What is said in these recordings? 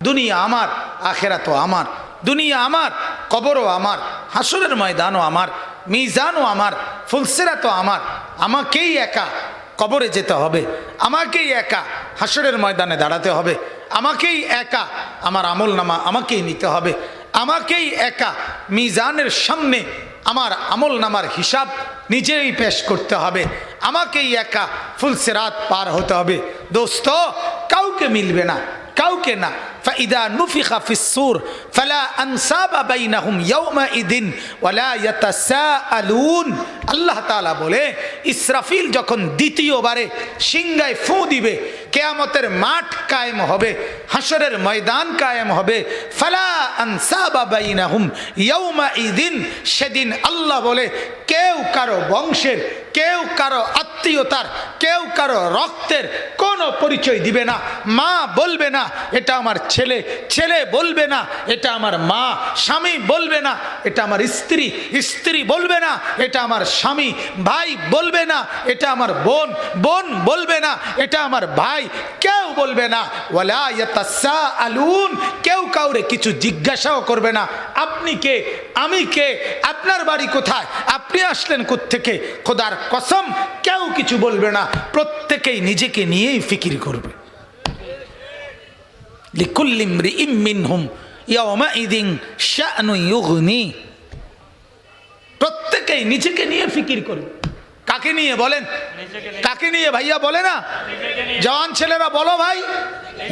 দুনিয়া আমার, আখেরাতও আমার। দুনিয়া আমার, কবরও আমার, হাসরের ময়দানও আমার, মিজানও আমার, ফুলসিরাতও আমার। আমাকেই একা কবরে যেতে হবে, আমাকেই একা হাসরের ময়দানে দাঁড়াতে হবে, আমাকেই একা আমার আমল নামা আমাকেই নিতে হবে, আমাকেই একা মিজানের সামনে আমার আমল নামার হিসাব নিজেই পেশ করতে হবে, আমাকেই একা ফুলসিরাত পার হতে হবে। দোস্ত, কাউকে মিলবে না, কাউকে না। فإذا نفخ في الصور فلا أنساب بينهم يومئذ ولا يتساءلون। আল্লাহ তাআলা বলে, ইসরাফিল যখন দ্বিতীয়বারে সিংহায় ফু দিবে, কিয়ামতের মাঠ কায়েম হবে, হাসরের ময়দান কায়েম হবে। ফালা আনসাবা বাইনাহুম ইয়াউমাইদিন, সেদিন আল্লাহ বলে কেউ কারো বংশের, কেউ কারো আত্মীয়তার, কেউ কারো রক্তের কোনো পরিচয় দিবে না। মা বলবে না এটা আমার ছেলে, ছেলে বলবে না এটা আমার মা, স্বামী বলবে না এটা আমার স্ত্রী, স্ত্রী বলবে না এটা আমার স্বামী, ভাই বলবে না এটা আমার বোন, বোন বলবে না এটা আমার ভাই, কেউ বলবে না। ওয়ালা ইয়াতাসাআলুন, কেউ কাউরে কিছু জিজ্ঞাসাও করবে না। আপনি কে, আমি কে, আপনার বাড়ি কোথায়, আপনি আসলেন কোত্থেকে, খোদার কসম কেউ কিছু বলবে না। প্রত্যেকেই নিজেকে নিয়েই ফিকির করবে। লিকুল্লি ইমরিইম মিনহুম ইয়াওমাইদিন শাআনুন ইউগনি, প্রত্যেকেই নিজেকে নিয়ে ফিকির করবে। কাকে নিয়ে বলেন, কাকে নিয়ে ভাইয়া বলে না, জওয়ান ছেলেরা বলো ভাই,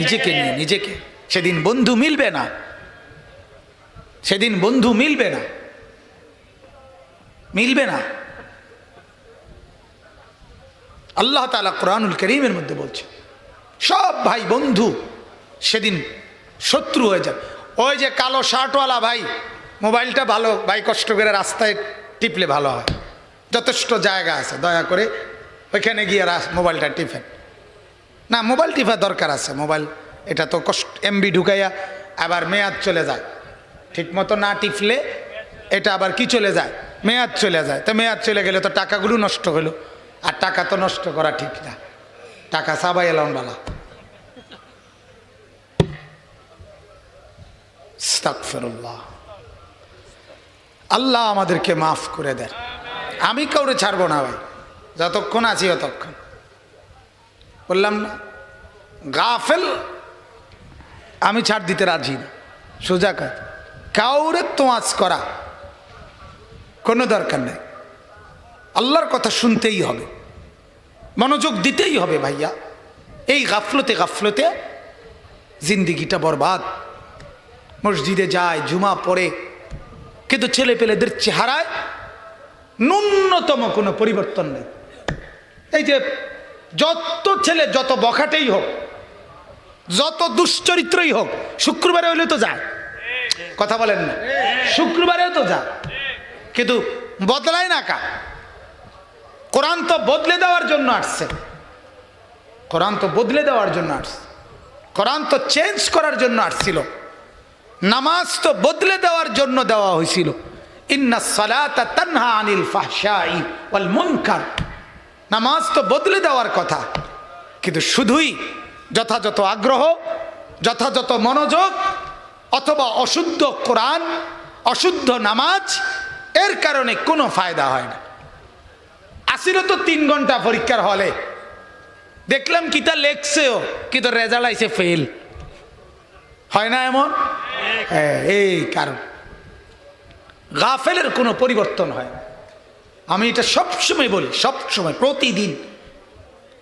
নিজেকে নিয়ে, নিজেকে। সেদিন বন্ধু মিলবে না, সেদিন বন্ধু মিলবে না, মিলবে না। আল্লাহ তাআলা কোরআনুল কারীমের মধ্যে বলছে সব ভাই বন্ধু সেদিন শত্রু হয়ে যাবে। ওই যে কালো শার্টওয়ালা ভাই, মোবাইলটা ভালো ভাই, কষ্ট করে রাস্তায় টিপলে ভালো হয়, যথেষ্ট জায়গা আছে, দয়া করে ওইখানে গিয়ে মোবাইলটা টিপেন না। মোবাইল টিপা দরকার আছে, মোবাইল এটা তো কষ্ট, এমবি ঢুকাইয়া আবার মেয়াদ চলে যায়, ঠিক মতো না টিপলে এটা আবার কি চলে যায়, মেয়াদ চলে যায়। তো মেয়াদ চলে গেলে তো টাকাগুলো নষ্ট হলো, আর টাকা তো নষ্ট করা ঠিক না, টাকা সাবাই এলাম বালা। আস্তাগফিরুল্লাহ, আল্লাহ আমাদেরকে মাফ করে দেন। আমি কাউরে ছাড়বো না ভাই, যতক্ষণ আছি ততক্ষণ। বললাম না, গাফেল আমি ছাড় দিতে রাজি না, সোজা কাজ। কাউরে তোয়াজ করা কোনো দরকার নেই, আল্লাহর কথা শুনতেই হবে, মনোযোগ দিতেই হবে ভাইয়া। এই গাফলতে গাফলতে জিন্দিগিটা বরবাদ। মসজিদে যায়, জুমা পড়ে, কিন্তু ছেলে পেলেদের চেহারায় ন্যূনতম কোনো পরিবর্তন নেই। এই যে যত ছেলে যত বখাটেই হোক, যত দুশ্চরিত্রই হোক, শুক্রবারে হইলে তো যায়, কথা বলেন না, শুক্রবারেও তো যায়, কিন্তু বদলায় না কা। কোরআন তো বদলে দেওয়ার জন্য আসছে, কোরআন তো বদলে দেওয়ার জন্য আসছে, কোরআন তো চেঞ্জ করার জন্য আসছিল, নামাজ তো বদলে দেওয়ার জন্য দেওয়া হয়েছিল। ইন্নাস সালাতা তানহা আনিল ফাহশাই ওয়াল মুনকার, নামাজ তো বদলে দেওয়ার কথা, কিন্তু শুধুই যথাযথ আগ্রহ, যথাযথ মনোযোগ, অথবা অশুদ্ধ কোরআন, অশুদ্ধ নামাজ, এর কারণে কোনো ফায়দা হয় না। আসিল তো 3 ঘন্টা পরীক্ষার হলে, দেখলাম কিতা লেখছেও, কিন্তু রেজাল্ট আইছে ফেল। হয় না এমন? হ্যাঁ, এই কারণ গাফেলের কোনো পরিবর্তন হয় না। আমি এটা সবসময় বলি, সবসময়, প্রতিদিন।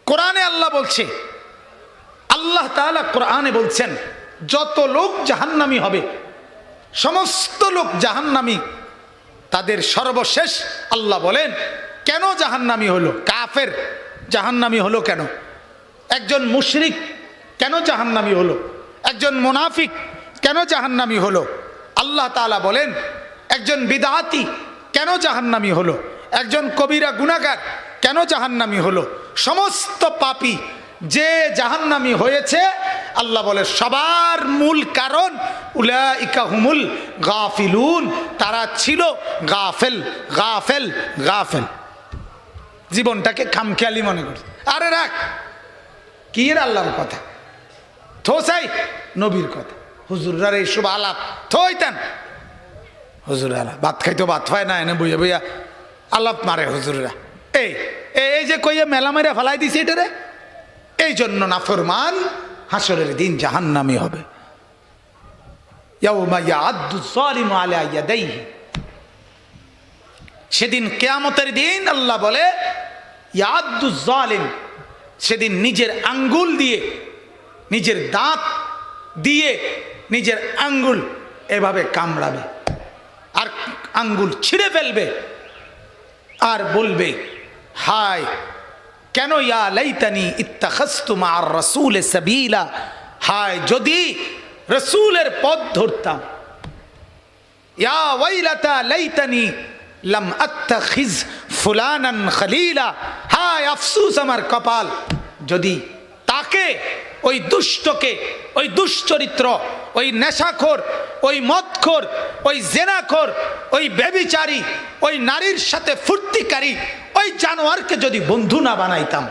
কোরআনে আল্লাহ বলছে, আল্লাহ তাআলা কোরআনে বলছেন যত লোক জাহান্নামী হবে, সমস্ত লোক জাহান্নামী, তাদের সর্বশেষ আল্লাহ বলেন কেন জাহান্নামী হলো, কাফের জাহান্নামী হলো কেন, একজন মুশরিক কেন জাহান্নামী হলো, একজন মুনাফিক কেন জাহান্নামী হলো। আল্লাহ তাআলা বলেন একজন বিদআতি কেন জাহান্নামী হলো, একজন কবিরা গুনাহগার কেন জাহান্নামী হলো। সমস্ত পাপী যে জাহান্নামী হয়েছে, আল্লাহ বলে সবার মূল কারণ উলাইকা হুমুল গাফিলুন, তারা ছিল গাফেল, গাফেল, গাফেল। জীবনটাকে খামখেয়ালি মনে করছে। আরে রাখ, কি এর আল্লাহর কথা, থোসাই নবীর কথা, হুজুররা এইসব আলাপ থইতেন। হুজুর আলাপ ভাত খাইতো ভাত খায় না, এনে বইয়া বইয়া আলাপ মারে হুজুররা। এই এই যে কইয়া মেলা মেরে ফেলাই দিছে এটারে, এই জন্য নাফরমান হাসরের দিন জাহান্নামী হবে। সেদিন কিয়ামতের দিন আল্লাহ বলে ইয়াদু জালিম, সেদিন নিজের আঙ্গুল দিয়ে, নিজের দাঁত দিয়ে নিজের আঙ্গুল এভাবে কামড়াবে আর আঙ্গুল ছিঁড়ে ফেলবে আর বলবে হায় কেন, ইয়া লাইতানি ইত্তাখাযতু মা'আর রাসূল সাবিলা, হায় যদি রাসূলের পথ ধরতাম। ইয়া ওয়াইলাতা লাইতানি লাম আত্তাখিজ ফুলানান খলিলা, হায় আফসোস আমার কপাল, যদি তাকে, ওই দুষ্টকে, ওই দুশ্চরিত্র, ওই নেশাখোর, ওই মদখোর, ওই জেনাখোর, ওই ব্যভিচারী, ওই নারীর সাথে ফুর্তিকারী ওই জানোয়ারকে যদি বন্ধু না বানাইতাম।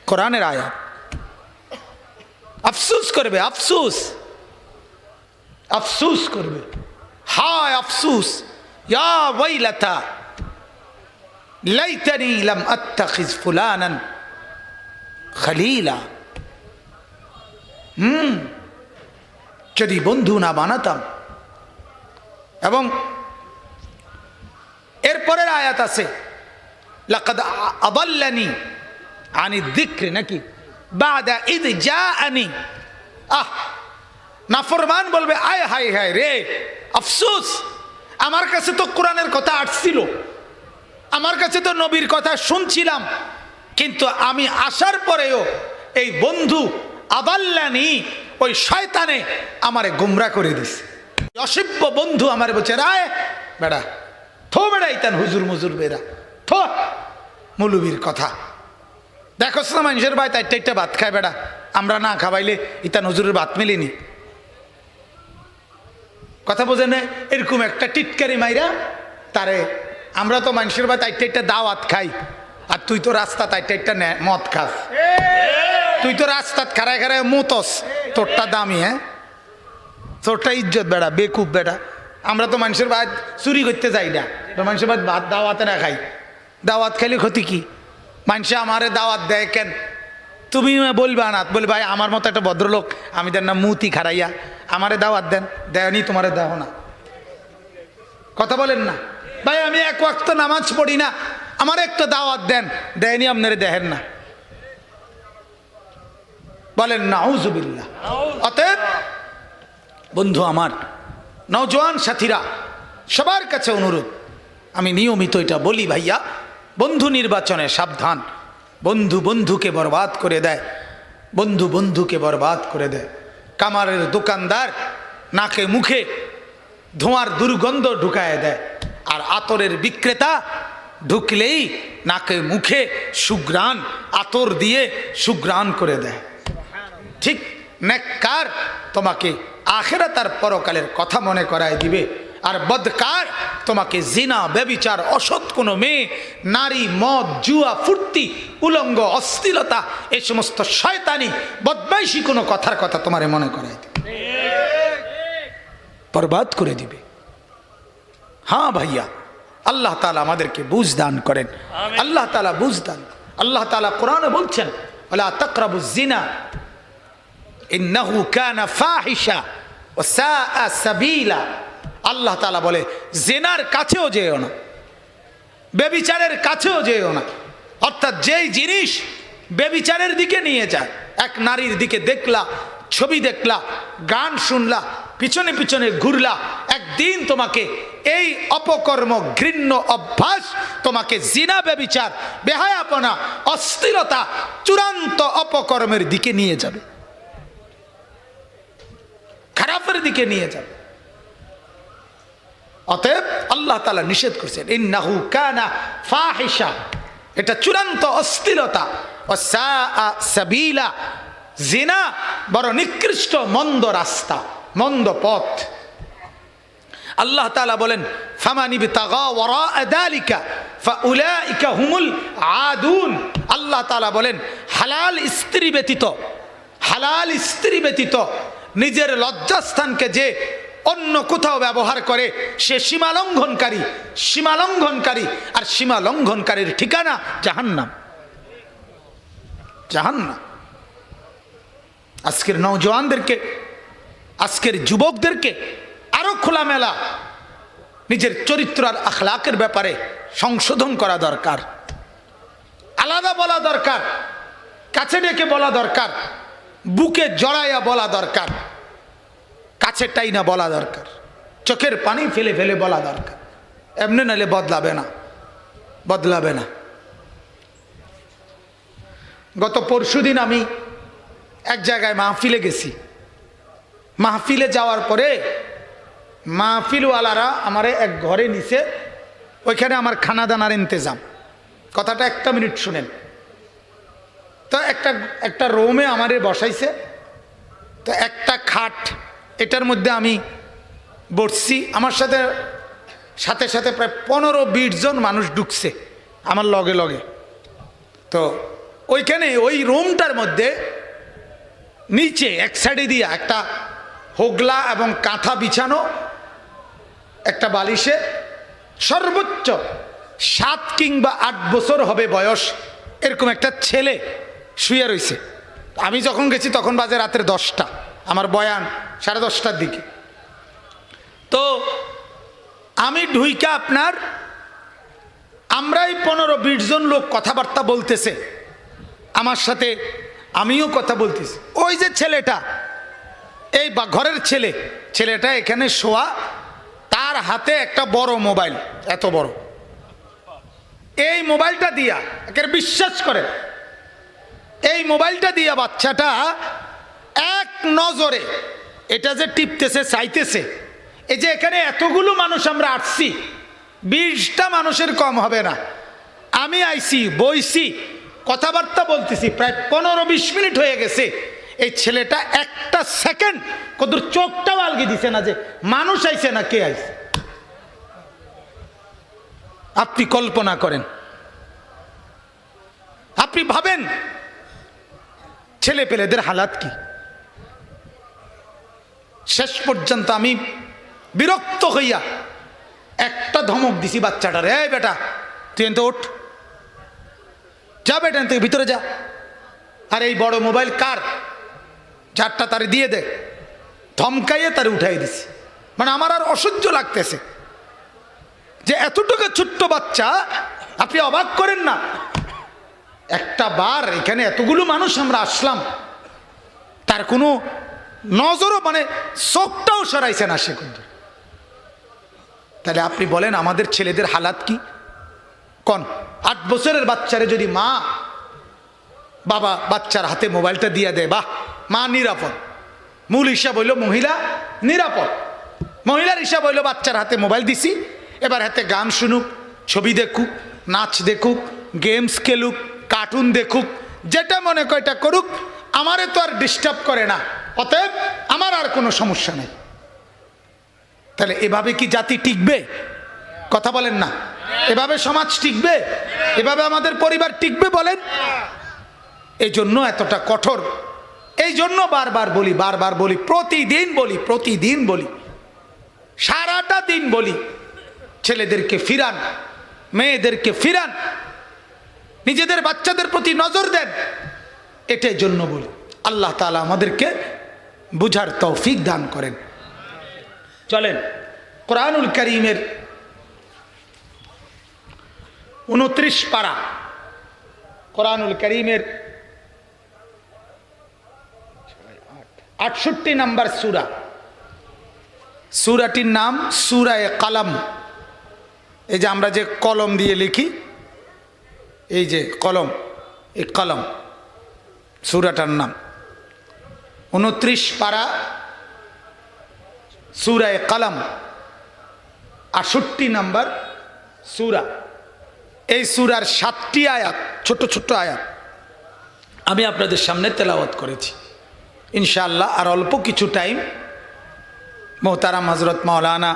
কোরআনের আয়াত। আফসোস করবে, আফসোস, আফসোস করবে, হায় আফসোস, ইয়া ওয়াইলাতা লাইতানি লাম আত্তাখিজ ফুলানান খলিলা, যদি বন্ধু না বানাতাম। এবং এরপরের আয়াত আছে লাকাদ আদাল্লানি আনি যিকরি, নাকি বাদা ইদ জাআনি। নাফরমান বলবে আয় হায় হায় রে, আফসোস, আমার কাছে তো কোরআনের কথা আসছিল, আমার কাছে তো নবীর কথা শুনছিলাম, কিন্তু আমি আসার পরেও এই বন্ধু আদাল্লানি, ওই শয়তানে আমারে গুমরা করে দিছে। অসভ্য বন্ধু আমার বলছে রায় বেড়া থো, বেড়া ইতান হুজুর মুজুর বেড়া থো, মুলুবির কথা দেখোস না, মানুষের ভাই তাইটা একটা ভাত খায় বেড়া, আমরা না খাওয়াইলে ইতান হুজুরের ভাত মিলিনি। কথা বোঝে না? এরকম একটা টিটকারি মাইরা তারে, আমরা তো মানুষের ভাই তাইটা একটা দাওয়াত খাই, আর তুই তো রাস্তা তাইটা একটা মদ খাস, তুই তো রাস্তাত খারায় খারায় মতস, তোরটা দামি, হ্যাঁ তোরটা ইজ্জত বেড়া, বেকুব বেড়া। আমরা তো মানুষের ভাত চুরি করতে যাই না, মানুষের ভাত ভাত দাওয়াতে না খাই। দাওয়াত খাইলে ক্ষতি কি? মানুষে আমারে দাওয়াত দেয় কেন? তুমি বলবা না, বলি ভাই আমার মতো একটা ভদ্রলোক, আমি দেন না মুতি খারাইয়া, আমারে দাওয়াত দেন, দেয়নি তোমারে দেহ না। কথা বলেন না ভাই, আমি এক ওয়াক্ত নামাজ পড়ি না, আমার একটা দাওয়াত দেন, দেয়নি আপনারে দেখেন না, বলেন নাউজুবিল্লাহ। অতএব বন্ধু আমার, নওজোয়ান সাথীরা, সবার কাছে অনুরোধ, আমি নিয়মিত এটা বলি ভাইয়া, বন্ধু নির্বাচনে সাবধান। বন্ধু বন্ধুকে বরবাদ করে দেয়, বন্ধু বন্ধুকে বরবাদ করে দেয়। কামারের দোকানদার নাকে মুখে ধোঁয়ার দুর্গন্ধ ঢুকায় দেয়, আর আতরের বিক্রেতা ঢুকলেই নাকে মুখে সুঘ্রাণ, আতর দিয়ে সুঘ্রাণ করে দেয়। ঠিক নেককার তোমাকে আখিরাত আর পরকালের কথা মনে করায় দিবে, আর বদকার তোমাকে জিনা, ব্যভিচার, অসৎ কোনো মেয়ে, নারী, মদ, জুয়া, ফুর্তি, উলঙ্গ, অশ্লীলতা, এই সমস্ত শয়তানি বদমাইশি কোনো কথার কথা তোমারে মনে করায় দিবে, বরবাদ করে দিবে। হ্যাঁ ভাইয়া, আল্লাহ তাআলা আমাদেরকে বুঝ দান করেন, আল্লাহ তাআলা বুঝ দান। আল্লাহ তাআলা কোরআনে বলছেন ওয়ালা তাকরাবুজ জিনা ইন্নাহু কানা ফাহিশা ওয়া সাআ সাবিলা। আল্লাহ তাআলা বলে জিনার কাছেও যেও না, ব্যভিচারের কাছেও যেও না। অর্থাৎ যেই জিনিস ব্যভিচারের দিকে নিয়ে যায়, এক নারীর দিকে দেখলা, ছবি দেখলা, গান শুনলা, পিছনে পিছনে ঘুরলা, একদিন তোমাকে এই অপকর্ম, ঘৃণ্য অভ্যাস তোমাকে জিনা, ব্যভিচার, বেহায়াপনা, অস্থিরতা, চূড়ান্ত অপকর্মের দিকে নিয়ে যাবে, খারাপের দিকে নিয়ে যাবে। অতএব আল্লাহ তাআলা নিষেধ করেছেন ইন্নাহু কানা ফাহিশা, এটা চূড়ান্ত অশ্লীলতা, ওয়া সাআ সাবিলা, জিনা বড় নিকৃষ্ট মন্দ রাস্তা, মন্দ পথ। আল্লাহ তাআলা বলেন ফামানি বিতাগা ওয়ারা যালিকা ফাউলাইকা হুমুল আদুন। আল্লাহ তাআলা বলেন হালাল স্ত্রী ব্যতীত, হালাল স্ত্রী ব্যতীত নিজের লজ্জাস্থানকে যে অন্য কোথাও ব্যবহার করে সে সীমালঙ্ঘনকারী, সীমালঙ্ঘনকারী। আর সীমালঙ্ঘনকারীর ঠিকানা জাহান্নাম, জাহান্নাম। আজকের নওজওয়ানদেরকে, আজকের যুবকদেরকে আরো খোলামেলা নিজের চরিত্র আর আখলাকের ব্যাপারে সংশোধন করা দরকার, আলাদা বলা দরকার, কাছে ডেকে বলা দরকার, বুকে জড়াইয়া বলা দরকার, কাছে টাইনা বলা দরকার, চোখের পানি ফেলে ফেলে বলা দরকার। এমনি নাহলে বদলাবে না, বদলাবে না। গত পরশুদিন আমি এক জায়গায় মাহফিলে গেছি। মাহফিলে যাওয়ার পরে মাহফিলওয়ালারা আমারে এক ঘরে নিছে, ওইখানে আমার খানা দানার ইন্তজাম। কথাটা একটা মিনিট শুনেন। তো একটা রুমে আমারে বসাইছে, তো একটা খাট, এটার মধ্যে আমি বসছি। আমার সাথে সাথে সাথে প্রায় 15-20 জন মানুষ ঢুকছে আমার লগে লগে। তো ওইখানে ওই রুমটার মধ্যে নিচে এক সাইডে দিয়া একটা হোগলা এবং কাঁথা বিছানো, একটা বালিশে সর্বোচ্চ 7 কিংবা 8 বছর হবে বয়স, এরকম একটা ছেলে শুয়ে রয়েছে। আমি যখন গেছি তখন বাজে রাতের 10টা, আমার বয়ান 10:30টার দিকে। তো আমি ঢুইকা আপনার আমরাই 15-20 জন লোক কথাবার্তা বলতেছে আমার সাথে, আমিও কথা বলতেছি। ওই যে ছেলেটা, এই ঘরের ছেলে, ছেলেটা এখানে শোয়া, তার হাতে একটা বড় মোবাইল, এত বড়। এই মোবাইলটা দিয়া, একের বিশ্বাস করেন, এই মোবাইলটা দিয়া বাচ্চাটা এক নজরে এটা যে টিপতেছে, চাইতেছে। এই যে এখানে এতগুলো মানুষ আমরা আসছি, 20টা মানুষের কম হবে না। আমি আইছি, বইছি, কথাবার্তা বলতেছি, প্রায় 15-20 মিনিট হয়ে গেছে। এই ছেলেটা একটা সেকেন্ড কত চোখটাও আলগি দিছে না যে মানুষ আইছে না কে আইছে। আপনি কল্পনা করেন, আপনি ভাবেন ছেলে পেলেদের হালাত কি। শেষ পর্যন্ত আমি বিরক্ত হইয়া একটা ধমক দিছি বাচ্চাটারে, এই বেটা তুই এনতে ওঠ, যা বেটা তুই ভিতরে যা। আর এই বড় মোবাইল কার, যারটা তারে দিয়ে দে। ধমকাইয়ে তারে উঠাই দিছি। মানে আমার আর অসহ্য লাগতেছে যে এতটুকু ছোট্ট বাচ্চা, আপনি অবাক করেন না। একটা বার এখানে এতগুলো মানুষ আমরা আসলাম, তার কোনো নজরও মানে চোখটাও সরাইছে না সে কিন্তু। তাহলে আপনি বলেন আমাদের ছেলেদের হালাত কি। কোন 8 বছরের বাচ্চারে যদি মা বাবা বাচ্চার হাতে মোবাইলটা দিয়ে দেয়, বাহ, মা নিরাপদ। মূল হিসাব হইল মহিলা নিরাপদ। মহিলার হিসাব হইল বাচ্চার হাতে মোবাইল দিছি, এবার হাতে গান শুনুক, ছবি দেখুক, নাচ দেখুক, গেমস খেলুক, কার্টুন দেখুক, যেটা মনে কয়টা করুক, আমারে তো আর ডিস্টার্ব করে না, অতএব আমার আর কোনো সমস্যা নেই। তাহলে এভাবে কি জাতি টিকবে? কথা বলেন না। এভাবে সমাজ টিকবে? এভাবে আমাদের পরিবার টিকবে বলেন? এই জন্য এতটা কঠোর। এই জন্য বারবার বলি, প্রতিদিন বলি, সারাটা দিন বলি, ছেলেদেরকে ফিরান, মেয়েদেরকে ফিরান, নিজেদের বাচ্চাদের প্রতি নজর দেন। এটাই জন্য বলি। আল্লাহ তাআলা আমাদেরকে বুঝার তৌফিক দান করেন। চলেন কোরআনুল কারীমের 29 পারা, কোরআনুল কারীমের 68 নম্বর সূরা। সূরাটির নাম সূরায়ে কালাম। এই যে আমরা যে কলম দিয়ে লিখি, এই যে কলম, এই কলম সূরাটার নাম। 29 পারা সূরায়ে কালাম, 68 নম্বর সূরা। এই সূরার 7টি আয়াত, ছোট ছোট আয়াত আমি আপনাদের সামনে তেলাওয়াত করেছি। ইনশাআল্লাহ আর অল্প কিছু টাইম মোহতারাম হযরত মাওলানা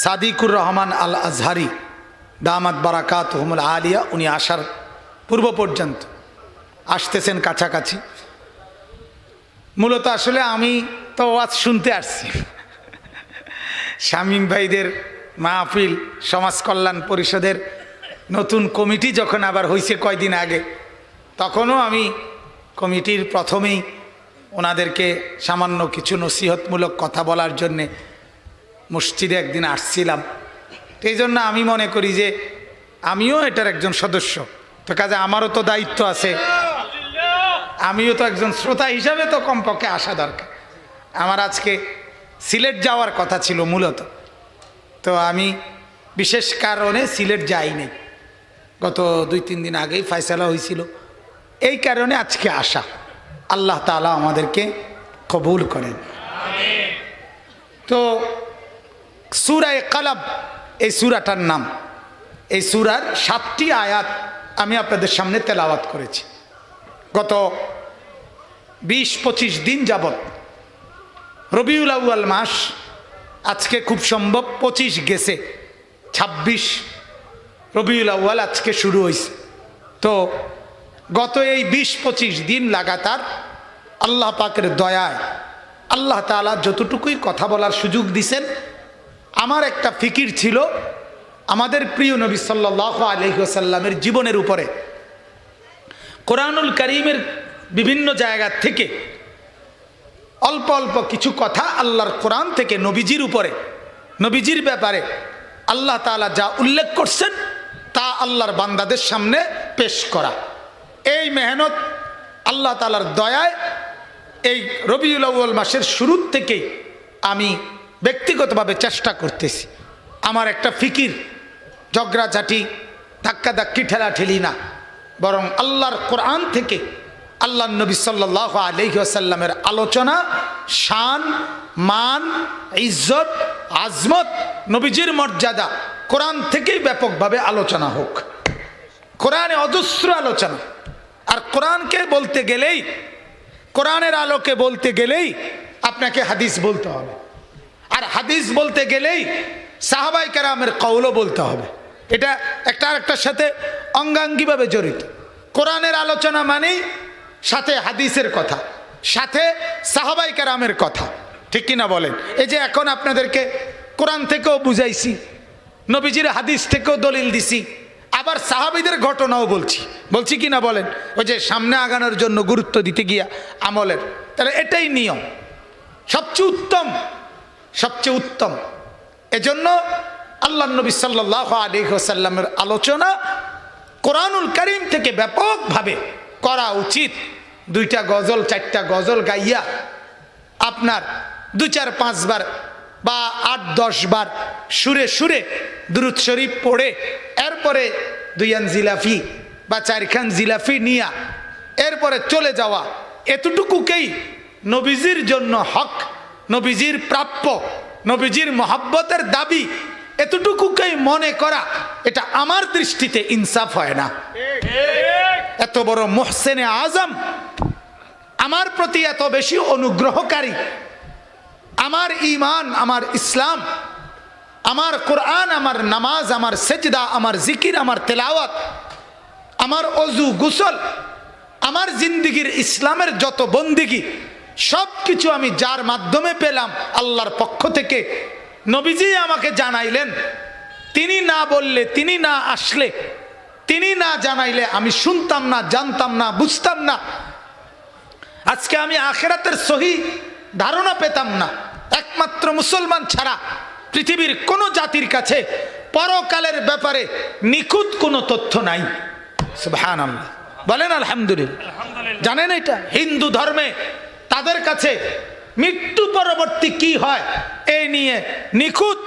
সাদিকুর রহমান আল আজহারি দামাত বারাকাতুহুমুল আলিয়া, উনি আসার পূর্ব পর্যন্ত আসতেছেন কাছাকাছি। মূলত আসলে আমি তো ওয়াজ শুনতে আসছি। শামীম ভাইদের মাহফিল, সমাজ কল্যাণ পরিষদের নতুন কমিটি যখন আবার হয়েছে কয়দিন আগে, তখনও আমি কমিটির প্রথমেই ওনাদেরকে সামান্য কিছু নসিহতমূলক কথা বলার জন্যে মসজিদে একদিন আসছিলাম। এই জন্য আমি মনে করি যে আমিও এটার একজন সদস্য, তো কাজে আমারও তো দায়িত্ব আছে, আমিও তো একজন শ্রোতা হিসাবে তো কমপক্ষে আসা দরকার। আমার আজকে সিলেট যাওয়ার কথা ছিল মূলত, তো আমি বিশেষ কারণে সিলেট যাইনি। গত 2-3 দিন আগেই ফয়সালা হয়েছিল, এই কারণে আজকে আসা। আল্লাহ তাআলা আমাদেরকে কবুল করেন। তো সূরা কলম এই সূরাটার নাম, এই সূরার 7টি আয়াত আমি আপনাদের সামনে তেলাওয়াত করেছি। গত 20-25 দিন যাবত, রবিউল আউয়াল মাস আজকে খুব সম্ভব 25 গেছে, 26 রবিউল আউয়াল আজকে শুরু হয়েছে। তো গত এই 20-25 দিন লাগাতার আল্লাহ পাকের দয়ায় আল্লাহ তাআলা যতটুকুই কথা বলার সুযোগ দিছেন, আমার একটা ফিকির ছিল আমাদের প্রিয় নবী সাল্লাল্লাহু আলাইহি ওয়াসাল্লামের জীবনের উপরে, কোরআনুল কারীমের বিভিন্ন জায়গা থেকে অল্প অল্প কিছু কথা আল্লাহর কোরআন থেকে নবীজির উপরে, নবীজির ব্যাপারে আল্লাহ তাআলা যা উল্লেখ করছেন তা আল্লাহর বান্দাদের সামনে পেশ করা। এই মেহনত আল্লাহ তাআলার দয়ায় এই রবিউল আউয়াল মাসের শুরুর থেকেই আমি ব্যক্তিগতভাবে চেষ্টা করতেছি। আমার একটা ফিকির ঝগড়াঝাটি ধাক্কাধাক্কি ঠেলাঠেলি না, বরং আল্লাহর কোরআন থেকে আল্লাহর নবী সাল্লাল্লাহু আলাইহি ওয়াসাল্লামের আলোচনা, শান, মান, ইজ্জত, আজমত, নবীজির মর্যাদা কোরআন থেকেই ব্যাপকভাবে আলোচনা হোক। কোরআনে অজস্র আলোচনা, আর কোরআনকে বলতে গেলেই, কোরআনের আলোকে বলতে গেলেই আপনাকে হাদিস বলতে হবে, আর হাদিস বলতে গেলেই সাহাবায়ে কেরামের কওলও বলতে হবে। এটা একটা আরেকটার সাথে অঙ্গাঙ্গিভাবে জড়িত। কোরআনের আলোচনা মানেই সাথে হাদিসের কথা, সাথে সাহাবায়ে কেরামের কথা, ঠিক কিনা বলেন? এই যে এখন আপনাদেরকে কোরআন থেকেও বুঝাইছি, নবীজির হাদিস থেকেও দলিল দিছি, আবার সাহাবীদের ঘটনাও বলছি কিনা বলেন? ওই যে সামনে আগানোর জন্য গুরুত্ব দিতে গিয়া আমলের, তাহলে এটাই নিয়ম, সবচেয়ে উত্তম। এজন্য আল্লাহর নবী সাল্লাল্লাহু আলাইহি ওয়াসাল্লামের আলোচনা কোরআনুল কারীম থেকে ব্যাপকভাবে করা উচিত। 2টা গজল 4টা গজল গাইয়া আপনার 2-4-5 বার বা 8-10 বার সুরে সুরে দুরূদ শরীফ পড়ে, এরপরে 2 জিলাফি বা 4 জিলাফি নিয়া এরপরে চলে যাওয়া, এতটুকুকেই নবীজির জন্য হক, নবীজির প্রাপ্য, নবীজির মহব্বতের দাবি, এতটুকুকেই মনে করা, এটা আমার দৃষ্টিতে ইনসাফ হয় না। এত বড় মুহসিনে আজম, আমার প্রতি এত বেশি অনুগ্রহকারী, আমার ঈমান, আমার ইসলাম, আমার কোরআন, আমার নামাজ, আমার সেজদা, আমার জিকির, আমার তেলাওয়াত, আমার অজু গোসল, আমার জিন্দিগির ইসলামের যত বন্দিগি, সব কিছু আমি যার মাধ্যমে পেলাম আল্লাহর পক্ষ থেকে, নবীজি আমাকে জানাইলেন। তিনি না বললে, তিনি না আসলে, তিনি না জানাইলে আমি শুনতাম না, জানতাম না, বুঝতাম না। আজকে আমি আখিরাতের সহি ধারণা পেতাম না। একমাত্র মুসলমান ছাড়া পৃথিবীর কোনো জাতির কাছে পরকালের ব্যাপারে নিখুঁত কোনো তথ্য নাই। সুবহানাল্লাহ, বলেন আলহামদুলিল্লাহ। জানেন এটা? হিন্দু ধর্মে তাদের কাছে মৃত্যু পরবর্তী কি হয় এই নিয়ে নিখুঁত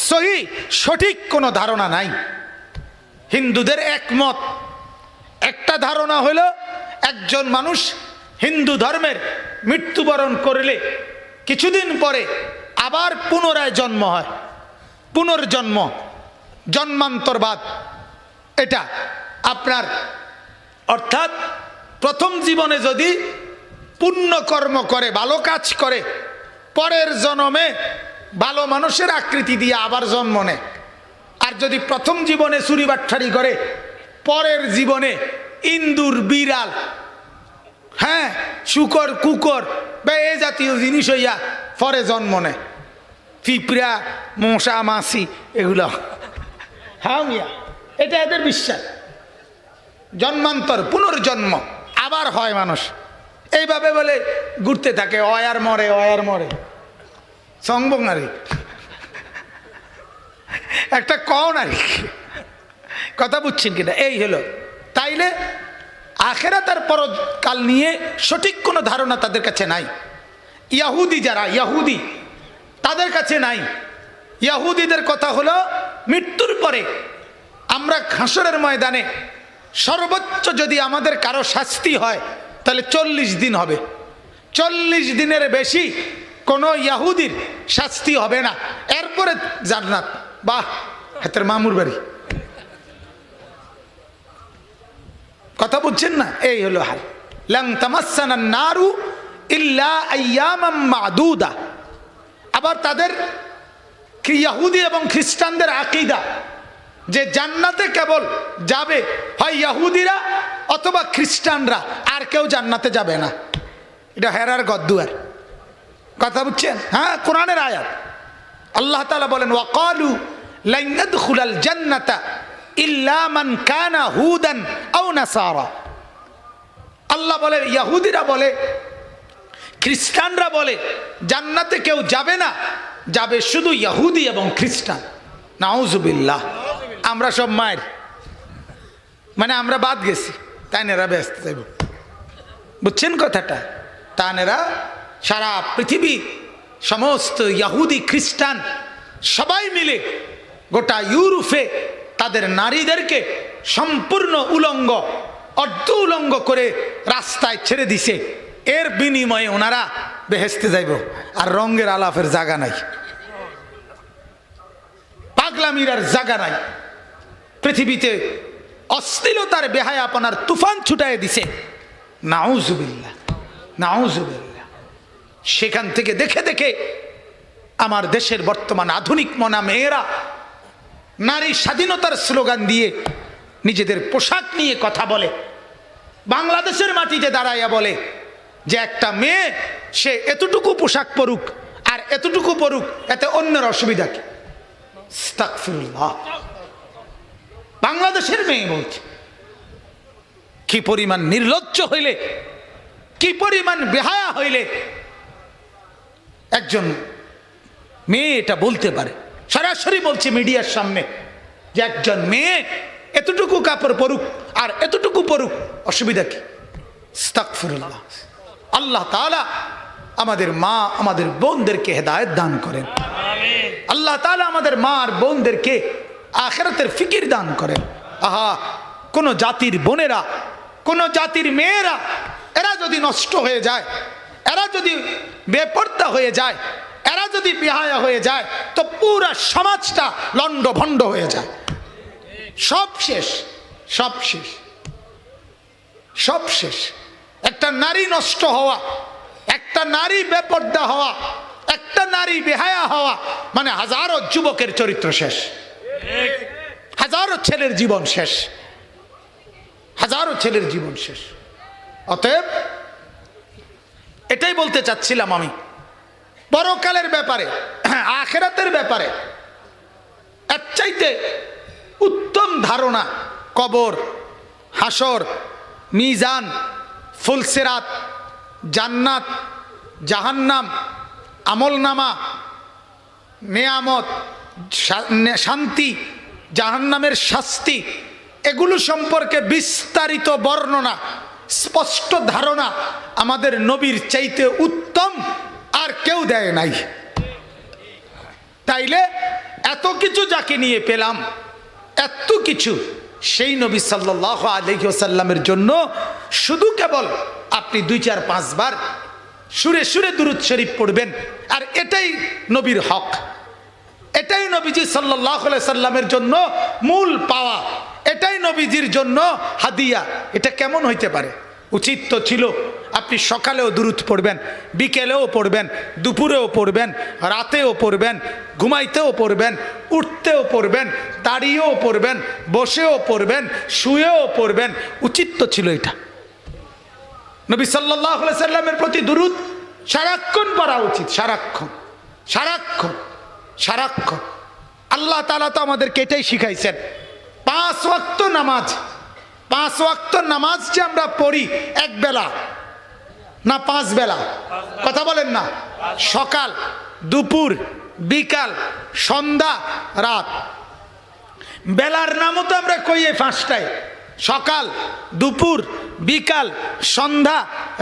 সহি সঠিক কোনো ধারণা নাই। হিন্দুদের একমত একটা ধারণা হলো, একজন মানুষ হিন্দু ধর্মের মৃত্যুবরণ করলে কিছুদিন পরে আবার পুনরায় জন্ম হয়, পুনর্জন্ম, জন্মান্তরবাদ। এটা আপনার অর্থাৎ প্রথম জীবনে যদি পুণ্য কর্ম করে, ভালো কাজ করে, পরের জন্মে ভালো মানুষের আকৃতি দিয়ে আবার জন্ম নেয়। আর যদি প্রথম জীবনে চুরি বাট্টারি করে, পরের জীবনে ইন্দুর, বিড়াল, হ্যাঁ, শুকর কুকর বা এ জাতীয় জিনিস হইয়া পরে জন্ম নেয়, পিঁপড়া মশা মাছি এগুলো। হ্যাঁ মিয়া, এটা এদের বিশ্বাস। জন্মান্তর, পুনর্জন্ম, আবার হয় মানুষ, এইভাবে বলে ঘুরতে থাকে, অয়ার মরে অয়ার মরে সংবঙ্গারি একটা কন আর কথা বুঝছেন কিনা? এই হলো। তাইলে আখেরাত আর পরকাল নিয়ে সঠিক কোনো ধারণা তাদের কাছে নাই। ইয়াহুদি যারা ইয়াহুদি তাদের কাছে নাই। ইয়াহুদিদের কথা হলো মৃত্যুর পরে আমরা হাসরের ময়দানে সর্বোচ্চ যদি আমাদের কারো শাস্তি হয় তাহলে 40 দিন হবে। 40 দিনের বেশি কোনো ইয়াহুদির শাস্তি হবে না, এরপরে জান্নাত। বাহ, হাতের মামুর বাড়ি, কথা বুঝছেন না? এই হলো হাল। লান তামাসসানা নারু ইল্লা আইয়ামাম মাদুদা। আবার তাদের ইহুদি এবং খ্রিস্টানদের আকীদা যে জান্নাতে কেবল যাবে হয় ইহুদিরা অথবা খ্রিস্টানরা, আর কেউ জান্নাতে যাবে না। এটা হেরার গদ্দুয়ার, কথা বুঝছেন? হ্যাঁ, কোরআনের আয়াত। আল্লাহ তাআলা বলেন ওয়াকালু লান ইয়াদখুলাল জান্নাতা ইল্লা মান কানা হুদান আও নাসারা। আল্লাহ বলে, ইহুদিরা বলে, খ্রিস্টানরা বলে জান্নাতে কেউ যাবে না, যাবে শুধু ইহুদি এবং খ্রিস্টান। নাউজুবিল্লাহ। আমরা সব মায়ের, মানে আমরা বাদ গেছি, তাই নেরা ব্যস্ত যাইব, বুঝছেন কথাটা? তানেরা সারা পৃথিবী সমস্ত ইহুদি খ্রিস্টান সবাই মিলে গোটা ইউরোপে তাদের নারীদেরকে সম্পূর্ণ উলঙ্গ, অর্ধ উলঙ্গ করে রাস্তায় ছেড়ে দিছে। এর বিনিময়ে ওনারা বেহেশতে যাইব, আর রঙের আলাপের জায়গা নাই, পাগলামির আর জায়গা নাই। পৃথিবীতে অশ্লীলতার বেহায়াপনার তুফান ছুটায় দিছে। নাউজুবিল্লাহ, নাউজুবিল্লাহ। সেখান থেকে দেখে দেখে আমার দেশের বর্তমান আধুনিক মনা মেয়েরা নারী স্বাধীনতার স্লোগান দিয়ে নিজেদের পোশাক নিয়ে কথা বলে। বাংলাদেশের মাটিতে দাঁড়াইয়া বলে যে একটা মেয়ে সে এতটুকু পোশাক পরুক আর এতটুকু পরুক, এতে অন্যের অসুবিধা কি? আস্তাগফিরুল্লাহ। বাংলাদেশের মেয়ে বলছে। কি পরিমাণ নির্লজ্জ হইলে, কি পরিমাণ বেহায়া হইলে একজন মেয়ে এটা বলতে পারে? সরাসরি বলছে মিডিয়ার সামনে যে একজন মেয়ে এতটুকু কাপড় পরুক আর এতটুকু পরুক, অসুবিধা কি? আস্তাগফিরুল্লাহ। আল্লাহ তাআলা আমাদের মা আমাদের বোনদেরকে হেদায়েত দান করেন। আল্লাহ তাআলা আমাদের মা আর বোনদেরকে আখিরাতের ফিকির দান করেন। আহা, কোন জাতির বোনেরা, কোন জাতির মেয়েরা এরা যদি নষ্ট হয়ে যায়, এরা যদি বেপর্দা হয়ে যায়, এরা যদি বেহায়া হয়ে যায়, তো পুরা সমাজটা লন্ডভন্ড হয়ে যায়। সব শেষ, সব শেষ, সব শেষ। একটা নারী নষ্ট হওয়া, একটা নারী বেপর্দা হওয়া, একটা নারী বেহায়া হওয়া মানে হাজারো যুবকের চরিত্র শেষ, হাজারো ছেলের জীবন শেষ, হাজারো ছেলের জীবন শেষ। অতএব এটাই বলতে চাচ্ছিলাম আমি পরকালের ব্যাপারে, আখিরাতের ব্যাপারে। এর চাইতে উত্তম ধারণা কবর, হাসর, মিজান, ফুলসিরাত, জান্নাত, জাহান্নাম, আমলনামা, নেয়ামত, শান্তি, জাহান্নামের শাস্তি, এগুলো সম্পর্কে বিস্তারিত বর্ণনা, স্পষ্ট ধারণা আমাদের নবীর চাইতে উত্তম আর কেউ দেয় নাই। তাইলে এত কিছু যাকে নিয়ে পেলাম, এত কিছু সেই নবী সাল্লাল্লাহু আলাইহি ওয়াসাল্লামের জন্য শুধু কেবল আপনি 2, 4, 5 বার সুরে সুরে দুরূদ শরীফ পড়বেন, আর এটাই নবীর হক, এটাই নবীজি সাল্লাল্লাহু আলাইহি সাল্লামের জন্য মূল পাওয়া, এটাই নবীজির জন্য হাদিয়া। এটা কেমন হইতে পারে? উচিত তো ছিল আপনি সকালেও দুরূদ পড়বেন, বিকেলেও পড়বেন, দুপুরেও পড়বেন, রাতেও পড়বেন, ঘুমাইতেও পড়বেন, উঠতেও পড়বেন, দাঁড়িয়েও পড়বেন, বসেও পড়বেন, শুয়েও পড়বেন। উচিত তো ছিল এটা। নবী সাল্লাল্লাহু আলাইহি সাল্লামের প্রতি দুরূদ সারাক্ষণ পড়া উচিত, সারাক্ষণ সারাক্ষণ সারাক্ষণ। আল্লাহ তাআলা তো আমাদেরকে এটাই শিখাইছেন। 5 ওয়াক্ত নামাজ, 5 ওয়াক্ত নামাজ যে আমরা পড়ি এক বেলা না 5 বেলা, কথা বলেন না, সকাল দুপুর বিকাল সন্ধ্যা রাত, বেলার নামও তো আমরা কই এই 5টায়, সকাল দুপুর বিকাল সন্ধ্যা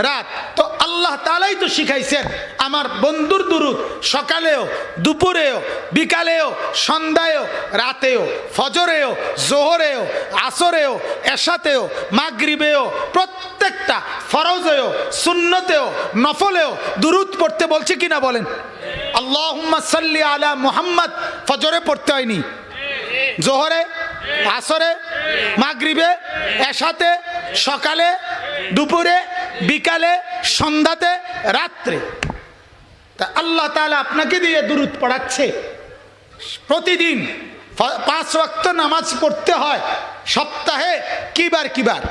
রাত। তো আল্লাহ তাআলাই তো শিখাইছেন আমার বন্ধুর দুরূদ সকালেও দুপুরেও বিকালেও সন্ধ্যায়ও রাতেও, ফজরেও জোহরেও আসরেও এশাতেও মাগরিবেও, প্রত্যেকটা ফরজেও সুন্নতেও নফলেও দুরূদ পড়তে বলছে কিনা বলেন? আল্লাহুম্মা সাল্লি আলা মুহাম্মদ ফজরে পড়তে হয়নি, জোহরে আসরে মাগরিবে এশাতে সকালে দুপুরে বিকালে সন্ধ্যাতে রাত্রে। তা আল্লাহ তাআলা আপনাকে দিয়ে দুরূদ পড়াচ্ছে। প্রতিদিন 5 ওয়াক্ত নামাজ পড়তে হয়। সপ্তাহে কিবার কিবার,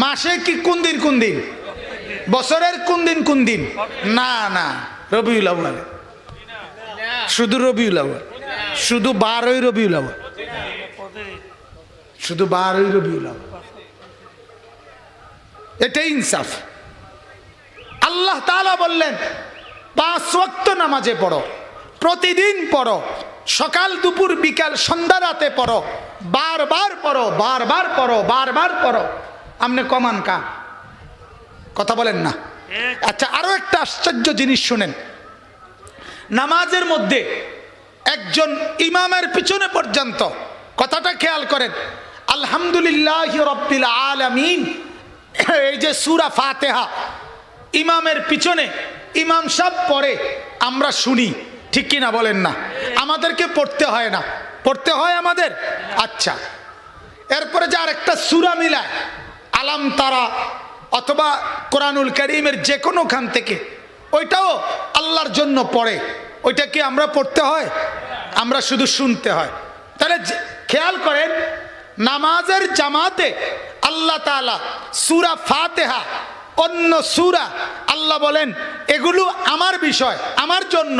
মাসে কি কোন দিন কোন দিন, বছরের কোন দিন কোন দিন? না না, রবিউল আউয়াল, শুধু রবিউল আউয়াল, শুধু 12ই রবিউল আউয়াল, শুধু 12ই রবিউল আউয়াল। এটাই ইনসাফ। আল্লাহ তাআলা বললেন 5 ওয়াক্ত নামাজে পড়ো, প্রতিদিন পড়ো, সকাল দুপুর বিকাল সন্ধ্যা রাতে পড়ো, বারবার পড়ো, বারবার পড়ো, বারবার পড়ো। আপনি কমান কা কথা বলেন না। আচ্ছা, আরো একটা আশ্চর্য জিনিস শুনেন। নামাজের মধ্যে একজন ইমামের পিছনে পর্যন্ত, কথাটা খেয়াল করেন, আলহামদুলিল্লাহি রাব্বিল আলামিন, এই যে সূরা ফাতিহা ইমামের পিছনে ইমাম সাহেব পড়ে, আমরা শুনি, ঠিক কিনা বলেন না? আমাদেরকে পড়তে হয় না, পড়তে হয় আমাদের। আচ্ছা, এরপরে যে আরেকটা সূরা মিলায়, আলাম তারা অথবা কোরআনুল কারীমের যে কোনো খান থেকে, ওইটাও আল্লাহর জন্য পড়ে, ওইটা কি আমরা পড়তে হয়? আমরা শুধু শুনতে হয়। তাহলে খেয়াল করেন, নামাজের জামাতে আল্লাহ তাআলা সূরা ফাতিহা, অন্য সূরা আল্লাহ বলেন এগুলো আমার বিষয়, আমার জন্য,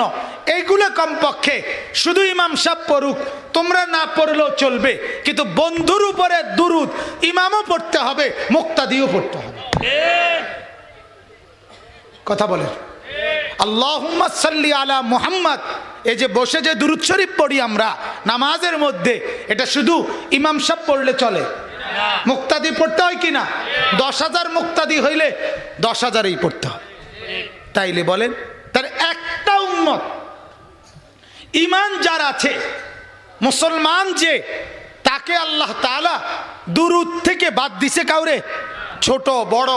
এইগুলো কমপক্ষে শুধু ইমাম সাহেব পড়ুক, তোমরা না পড়লেও চলবে, কিন্তু বন্ধুর উপরে দুরূদ ইমামও পড়তে হবে, মুক্তাদিও পড়তে হবে। কথা বলেন আল্লাহুম্মা সাল্লি আলা মুহাম্মদ। এই যে বসে যে দুরূদ শরীফ পড়ি আমরা নামাজের মধ্যে, এটা শুধু ইমাম সাহেব পড়লে চলে? মুক্তাদি পড়তে হয় কিনা? 10,000 মুক্তাদি হইলে 10,000ই পড়তে হয়। তাইলে বলেন, তার একটা উম্মত ঈমান যার আছে, মুসলমান যে, তাকে আল্লাহ তাআলা দুরূদ থেকে বাদ দিছে কাউরে? ছোট বড়,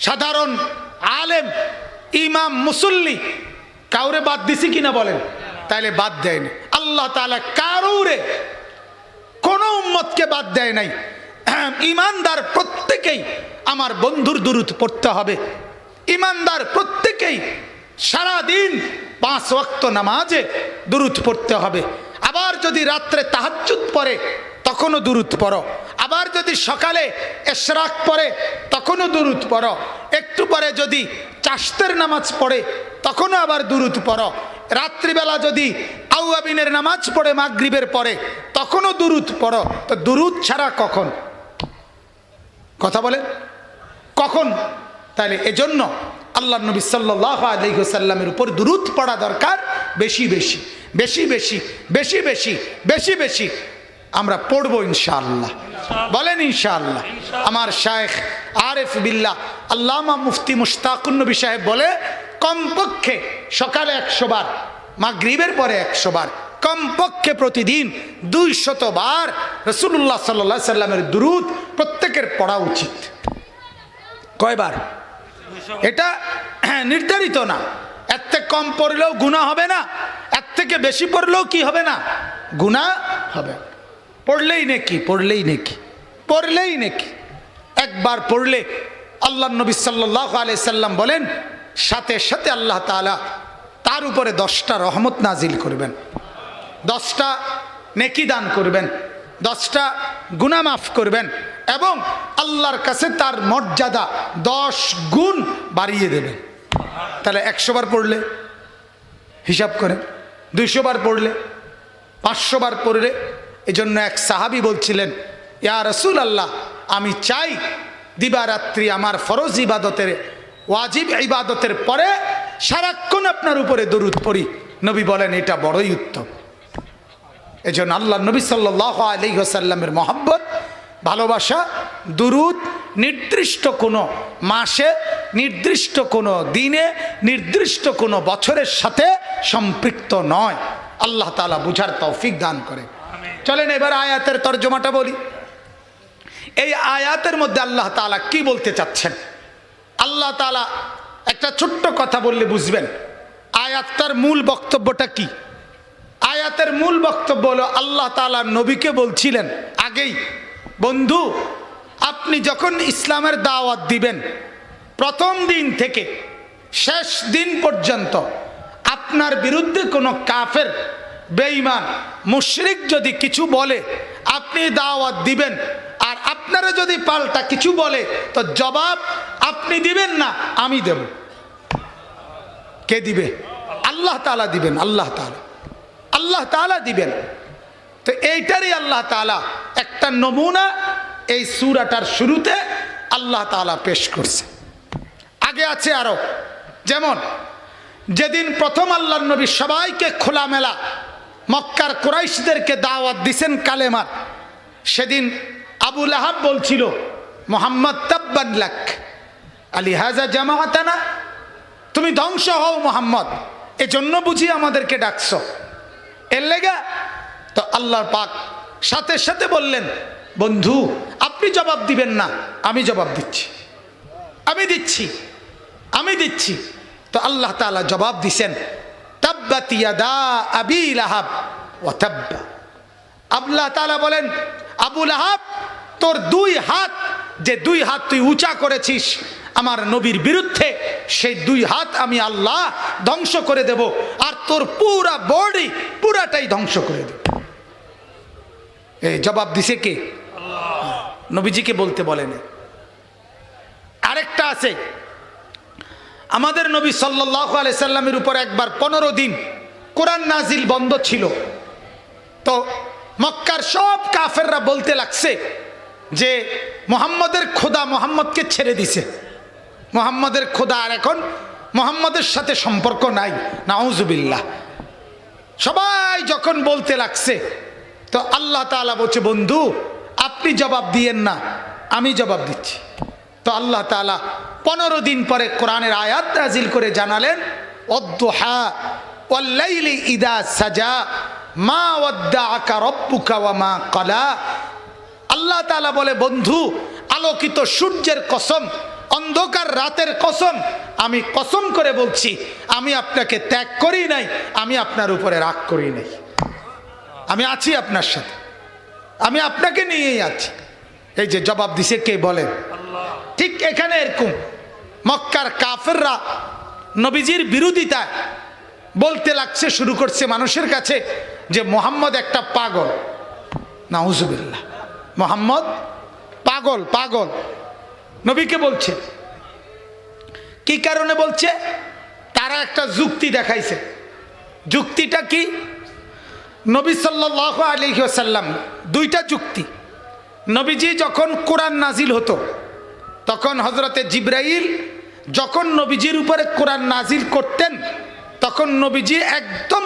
সাধারণ আলেম, ইমাম, মুসল্লি, কাউরে বাদ দিছি কিনা বলেন? তাইলে বাদ দেয়নি আল্লাহ তাআলা কারুরে, কোন উম্মতকে বাদ দেয় নাই। ইমানদার প্রত্যেকেই আমার বন্ধুর দুরূদ পড়তে হবে। ইমানদার প্রত্যেকেই সারাদিন 5 ওয়াক্ত নামাজে দুরূদ পড়তে হবে। আবার যদি রাত্রে তাহাজ্জুদ পড়ে তখনও দুরূদ পড়ো, আবার যদি সকালে ইশরাক পড়ে তখনও দুরূদ পড়ো, একটু পরে যদি চাশতের নামাজ পড়ে তখনও আবার দুরূদ পড়ো, রাত্রিবেলা যদি আউয়াবিনের নামাজ পড়ে মাগরিবের পরে তখনও দুরূদ পড়ো। তো দুরূদ ছাড়া কখন? কথা বলেন কখন? তাহলে এজন্য আল্লাহ নবী সাল্লাল্লাহু আলাইহি ওয়াসাল্লামের উপর দুরূদ পড়া দরকার। বেশি বেশি বেশি বেশি বেশি বেশি বেশি বেশি আমরা পড়বো ইনশাআল্লাহ। বলেন ইনশাআল্লাহ। আমার শায়েখ আরিফ বিল্লাহ আল্লামা মুফতি মুশতাকুন নবী সাহেব বলে, কমপক্ষে সকালে 100 বার, মাগরিবের পরে 100 বার, কমপক্ষে প্রতিদিন 200 বার রাসূলুল্লাহ সাল্লাল্লাহু আলাইহি সাল্লামের দুরূদ প্রত্যেকের পড়া উচিত। কয়বার? এটা নির্ধারিত না। এর থেকে কম পড়লেও গুনাহ হবে না, এর থেকে বেশি পড়লেও কি হবে না? গুনাহ হবে। পড়লেই নেকি, পড়লেই নেকি, পড়লেই নেকি। একবার পড়লে আল্লাহ নবী সাল্লাল্লাহু আলাইহি সাল্লাম বলেন, সাথে সাথে আল্লাহ তাআলা তার উপরে 10টা রহমত নাজিল করবেন, 10টা নেকি দান করবেন, 10টা গুনাহ মাফ করবেন, এবং আল্লাহর কাছে তার মর্যাদা 10 গুণ বাড়িয়ে দেবেন। তাহলে 100 বার পড়লে হিসাব করেন, 200 বার পড়লে, 500 বার পড়লে। এজন্য এক সাহাবী বলছিলেন, ইয়া রাসূলুল্লাহ, আমি চাই দিবারাত্রি আমার ফরজ ইবাদতের, ওয়াজিব ইবাদতের পরে সারাক্ষণ আপনার উপরে দরুদ পড়ি। নবী বলেন, এটা বড়ই উত্তম। এজন্য আল্লাহ নবী সাল্লাল্লাহু আলাইহি ওয়াসাল্লামের মহব্বত, ভালোবাসা, দুরুদ নির্দিষ্ট কোনো মাসে, নির্দিষ্ট কোনো দিনে, নির্দিষ্ট কোনো বছরের সাথে সম্পৃক্ত নয়। আল্লাহ তাআলা বুঝার তৌফিক দান করে। চলেন এবার আয়াতের তর্জমাটা বলি। এই আয়াতের মধ্যে আল্লাহ তাআলা কি বলতে চাচ্ছেন? আল্লাহ তাআলা একটা ছোট্ট কথা বললে বুঝবেন আয়াতটার মূল বক্তব্যটা কি। আয়াতের মূল বক্তব্য হলো, আল্লাহ তাআলা নবীকে বলছিলেন আগেই, বন্ধু আপনি যখন ইসলামের দাওয়াত দিবেন, প্রথম দিন থেকে শেষ দিন পর্যন্ত আপনার বিরুদ্ধে কোনো কাফের, বেঈমান, মুশরিক যদি কিছু বলে, আপনি দাওয়াত দিবেন। আর আপনারা যদি পাল্টা কিছু বলে, তো জবাব আপনি দিবেন না, আমি দেব। কে দিবে? আল্লাহ তাআলা দিবেন। আল্লাহ তাআলা, আল্লাহ তাআলা দিবেন। তো এইটারই আল্লাহ তাআলা একটা নমুনা এই সূরাটার শুরুতে আল্লাহ তাআলা পেশ করছে। আগে আছে আরো, যেমন যেদিন প্রথম আল্লাহর নবী সবাইকে খোলামেলা মক্কার কুরাইশদেরকে দাওয়াত দিছেন কালেমার, সেদিন আবু লাহাব বলছিল, মুহাম্মদ তাব্বান লাক আলিহাযা জামাআতানা, তুমি ধ্বংস হও মুহাম্মদ, এজন্য বুঝি আমাদেরকে ডাকছো এর লেগা? তো আল্লাহ পাক সাথে সাথে বললেন, বন্ধু আপনি জবাব দিবেন না, আমি জবাব দিচ্ছি, আমি দিচ্ছি, আমি দিচ্ছি। তো আল্লাহ তাআলা জবাব দিছেন, তাব্বাত ইয়াদা আবি লাহাব ওয়া তাব্বা। আল্লাহ তাআলা বলেন, আবু লাহাব, তোর 2 হাত, যে 2 হাত তুই উঁচা করেছিস আমার নবীর বিরুদ্ধে, সেই 2 হাত আমি আল্লাহ ধ্বংস করে দেব, আর তোর পুরা বডি পুরাটাই ধ্বংস করে দেব। এই জবাব দিছে কে? আল্লাহ। নবীজিকে বলতে বলেন। আরেকটা আছে, আমাদের নবী সাল্লাল্লাহু আলাইহি সাল্লামের উপর একবার 15 দিন কোরআন নাজিল বন্ধ ছিল। তো মক্কার সব কাফেররা বলতে লাগছে যে মুহাম্মদের খোদা মুহাম্মদকে ছেড়ে দিছে, মুহাম্মদের খোদা আর এখন মুহাম্মদের সাথে সম্পর্ক নাই, নাউজুবিল্লাহ। সবাই যখন বলতে লাগছে, তো আল্লাহ তাআলা বলছে, বন্ধু আপনি জবাব দিয়েন না, আমি জবাব দিচ্ছি। তো আল্লাহ তাআলা 15 দিন পরে কোরআনের আয়াত নাজিল করে জানালেন, ওয়াদ-দুহা ওয়াল-লাইলি ইযা সাজা মা ওয়াদ্দাআকা রাব্বুকা ওয়া মা ক্বালা। আল্লাহ তাআলা বলে, বন্ধু আলোকিত সূর্যের কসম, অন্ধকার রাতের কসম, আমি কসম করে বলছি, আমি আপনাকে ত্যাগ করি নাই, আমি আপনার উপরে রাগ করি নাই, আমি আছি আপনার সাথে, আমি আপনাকে নিয়েই আছি। এই যে জবাব দিছে কে বলেন? আল্লাহ। ঠিক এখানে এরকম মক্কার কাফেররা নবীজির বিরোধিতায় বলতে লাগছে, শুরু করছে মানুষের কাছে যে মুহাম্মদ একটা পাগল, নাউজুবিল্লাহ, মুহাম্মদ পাগল, পাগল। নবীকে বলছে, কি কারণে বলছে? তারা একটা যুক্তি দেখাইছে। যুক্তিটা কি? নবী সাল্লাল্লাহু আলাইহি ওয়াসাল্লাম, 2টা যুক্তি। নবীজি যখন কোরআন নাজিল হতো, তখন হযরতে জিবরাইল যখন নবীজির উপরে কোরআন নাজিল করতেন, তখন নবীজি একদম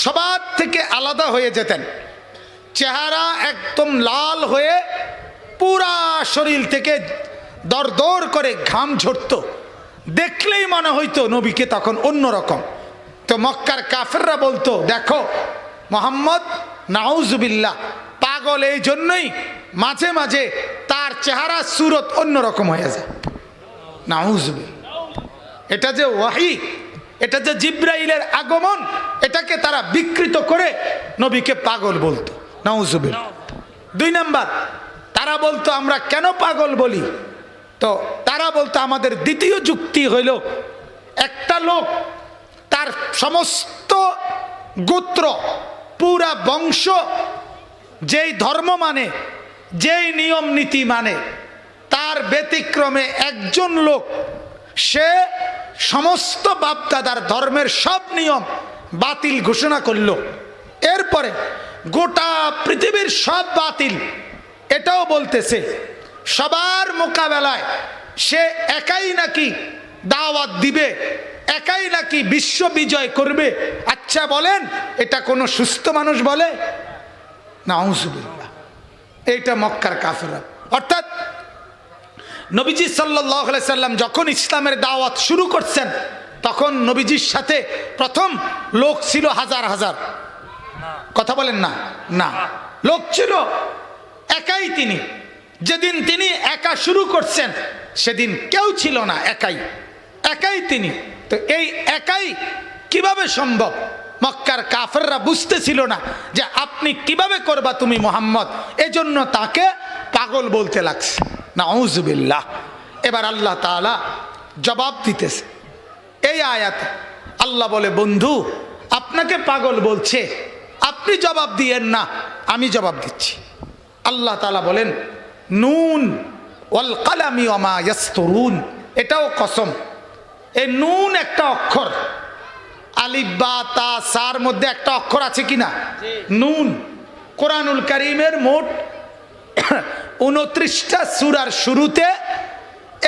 সবার থেকে আলাদা হয়ে যেতেন, চেহারা একদম লাল হয়ে পুরা শরীর থেকে দরদর করে ঘাম ঝরতো, দেখলেই মনে হইতো নবীকে তখন অন্যরকম। তো মক্কার কাফেররা বলতো, দেখো মুহাম্মদ নাউজুবিল্লাহ পাগল, এই জন্যই মাঝে মাঝে তার চেহারা সুরত অন্যরকম হয়ে যায়, নাউজুবিল্লাহ। এটা যে ওয়াহি, এটা যে জিবরাইলের আগমন, এটাকে তারা বিকৃত করে নবীকে পাগল বলতো, নাউজুবিল্লাহ। 2 নাম্বার, তারা বলতো আমরা কেন পাগল বলি? তো তারা বলতো, আমাদের দ্বিতীয় যুক্তি হইল, একটা লোক তার সমস্ত গোত্র, পুরা বংশ যেই ধর্ম মানে, যেই নিয়ম নীতি মানে তার ব্যতিক্রমে একজন লোক সে সমস্ত বাপদাদার ধর্মের সব নিয়ম বাতিল ঘোষণা করল, এরপরে গোটা পৃথিবীর সব বাতিল এটাও বলতেছে, সবার মোকাবেলায় সে একাই নাকি দাওয়াত দিবে, একাই নাকি বিশ্ব বিজয় করবে। আচ্ছা বলেন, এটা কোনো সুস্থ মানুষ বলে? নাউজুবিল্লাহ। এইটা মক্কার কাফেররা। অর্থাৎ নবীজি সাল্লাল্লাহু আলাইহি সাল্লাম যখন ইসলামের দাওয়াত শুরু করছেন তখন নবীজির সাথে প্রথম লোক ছিল হাজার হাজার, কথা বলেন না, না লোক ছিল একাই তিনি। যেদিন তিনি একা শুরু করছেন সেদিন কেউ ছিল না, একাই একাই তিনি। তো এই একাই কিভাবে সম্ভব? মক্কার কাফেররা বুঝতেছিল না যে আপনি কিভাবে করবা তুমি মুহাম্মদ, এজন্য তাকে পাগল বলতে লাগছে। নাউজুবিল্লাহ। এবার আল্লাহ তাআলা জবাব দিতেছে এই আয়াতে। আল্লাহ বলে, বন্ধু আপনাকে পাগল বলছে, আপনি জবাব দিয়েন না, আমি জবাব দিচ্ছি। আল্লাহ তাআলা বলেন, নুন ওয়াল কালামি ওয়া মা ইয়াসতুরুন, এটাও কসম। এই নুন একটা অক্ষর, আলিফ বা তা সার মধ্যে একটা অক্ষর আছে কিনা? নুন। কোরআনুল কারীমের মোট 29টা সূরার শুরুতে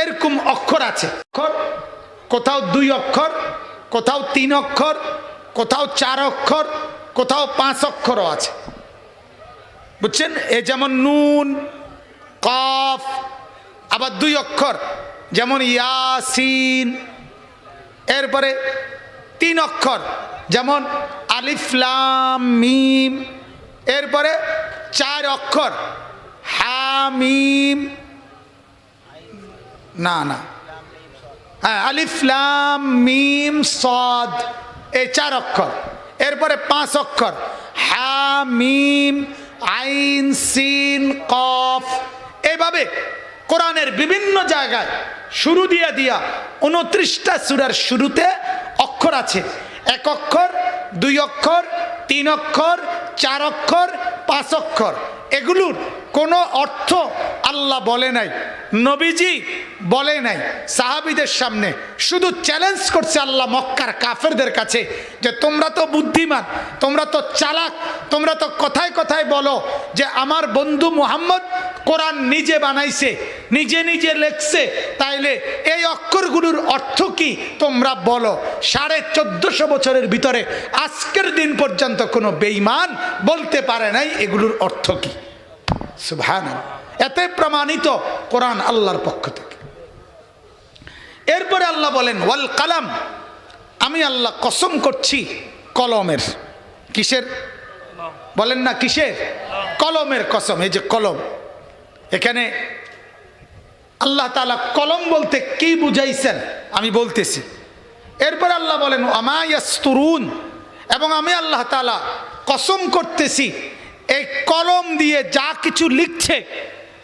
এরকম অক্ষর আছে। কোথাও 2 অক্ষর, কোথাও 3 অক্ষর, কোথাও 4 অক্ষর, কোথাও 5 অক্ষরও আছে, বুঝছেন? এ যেমন নুন, কফ, আবার 2 অক্ষর যেমন ইয়াসিন, এরপরে 3 অক্ষর যেমন আলিফ লাম মিম, এরপরে 4 অক্ষর হামিম, না না হ্যাঁ আলিফ লাম মিম সদ, এই 4 অক্ষর। এরপরে 5 অক্ষর হামিম আইন সিন কফ। এইভাবে কোরআনের বিভিন্ন জায়গায় শুরু দিয়া 29টা সূরার শুরুতে অক্ষর আছে। 1 অক্ষর, 2 অক্ষর, 3 অক্ষর, 4 অক্ষর, 5 অক্ষর। এগুলোর কোনো অর্থ আল্লাহ বলে নাই, নবীজি বলে নাই। সাহাবীদের সামনে শুধু চ্যালেঞ্জ করছে আল্লাহ মক্কার কাফেরদের কাছে যে তোমরা তো বুদ্ধিমান, তোমরা তো চালাক, তোমরা তো কথায় কথায় বলো যে আমার বন্ধু মুহাম্মদ কোরআন নিজে বানাইছে, নিজে নিজে লেখছে, তাইলে এই অক্ষরগুলোর অর্থ কি তোমরা বলো। 1450 বছরের ভিতরে আজকের দিন পর্যন্ত কোনো বেঈমান বলতে পারে নাই এগুলোর অর্থ কি। সুবহানাল্লাহ। এতে প্রমাণিত কোরআন আল্লাহর পক্ষ থেকে। এরপরে আল্লাহ বলেন ওয়াল কালাম, আমি আল্লাহ কসম করছি কলমের। কিসের বলেন না, কিসের? কলমের কসম। এই যে কলম, এখানে আল্লাহ তাআলা কলম বলতে কি বুঝাইছেন আমি বলতেছি। এরপর আল্লাহ বলেন ওমা ইয়াসতুরুন, এবং আমি আল্লাহ তাআলা কসম করতেছি এই কলম দিয়ে যা কিছু লিখছে,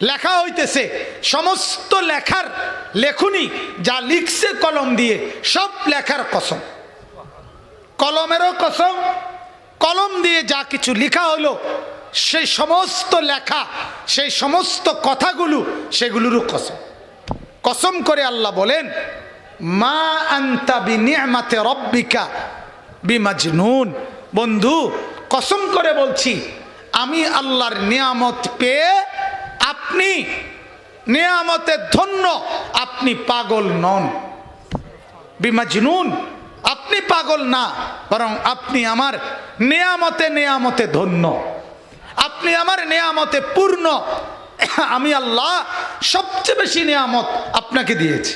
লেখা হইতেছে, সমস্ত লেখার লেখনি যা লিখছে কলম দিয়ে, সব লেখার কসম। কলমেরও কসম, কলম দিয়ে যা কিছু লেখা হলো সেই সমস্ত লেখা, সেই সমস্ত কথাগুলো, সেগুলোরও কসম। কসম করে আল্লাহ বলেন মা আনতা বিনিআমাতি রাব্বিকা বিমাজনুন। বন্ধু কসম করে বলছি, আমি আল্লাহর নিয়ামত পেয়ে আপনি নিয়ামতে ধন্য, আপনি পাগল নন। বিমাজনুন, আপনি পাগল না, বরং আপনি আমার নিয়ামতে নিয়ামতে ধন্য, আপনি আমার নিয়ামতে পূর্ণ। আমি আল্লাহ সবচেয়ে বেশি নিয়ামত আপনাকে দিয়েছি।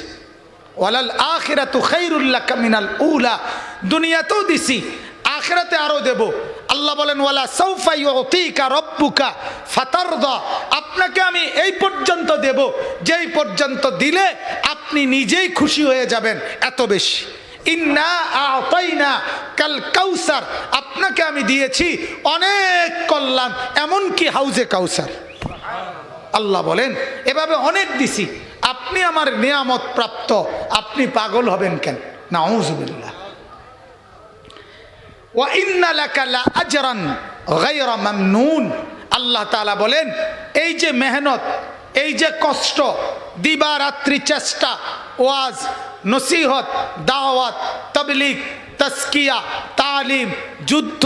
ওয়ালাল আখিরাতু খায়রুল লাকা মিনাল উলা, দুনিয়াতেও দিছি, আখিরাতে আরো দেব। আল্লাহ বলেন ওয়ালা সাউফা ইউতিকা রাব্বুকা ফাতারদা, আপনাকে আমি এই পর্যন্ত দেব যেই পর্যন্ত দিলে আপনি নিজেই খুশি হয়ে যাবেন, এত বেশি। ইন্না আতাইনা কাল কাউসার, আপনাকে আমি দিয়েছি অনেক কল্যাণ, এমনকি হাউজে কাউসার। আল্লাহ বলেন এভাবে অনেক দিছি, আপনি আমার নিয়ামত প্রাপ্ত, আপনি পাগল হবেন কেন? নাউযুবিল্লাহ। ওয়া ইন্না লাকা লা আজরান গায়রা মামনুন, আল্লাহ তাআলা বলেন এই যে মেহনত, এই যে কষ্ট, দিবারাত্রি চেষ্টা, ওয়াজ, নসিহত, দাওয়াত, তাবলীগ, তাজকিয়া, তালিম, যুদ্ধ,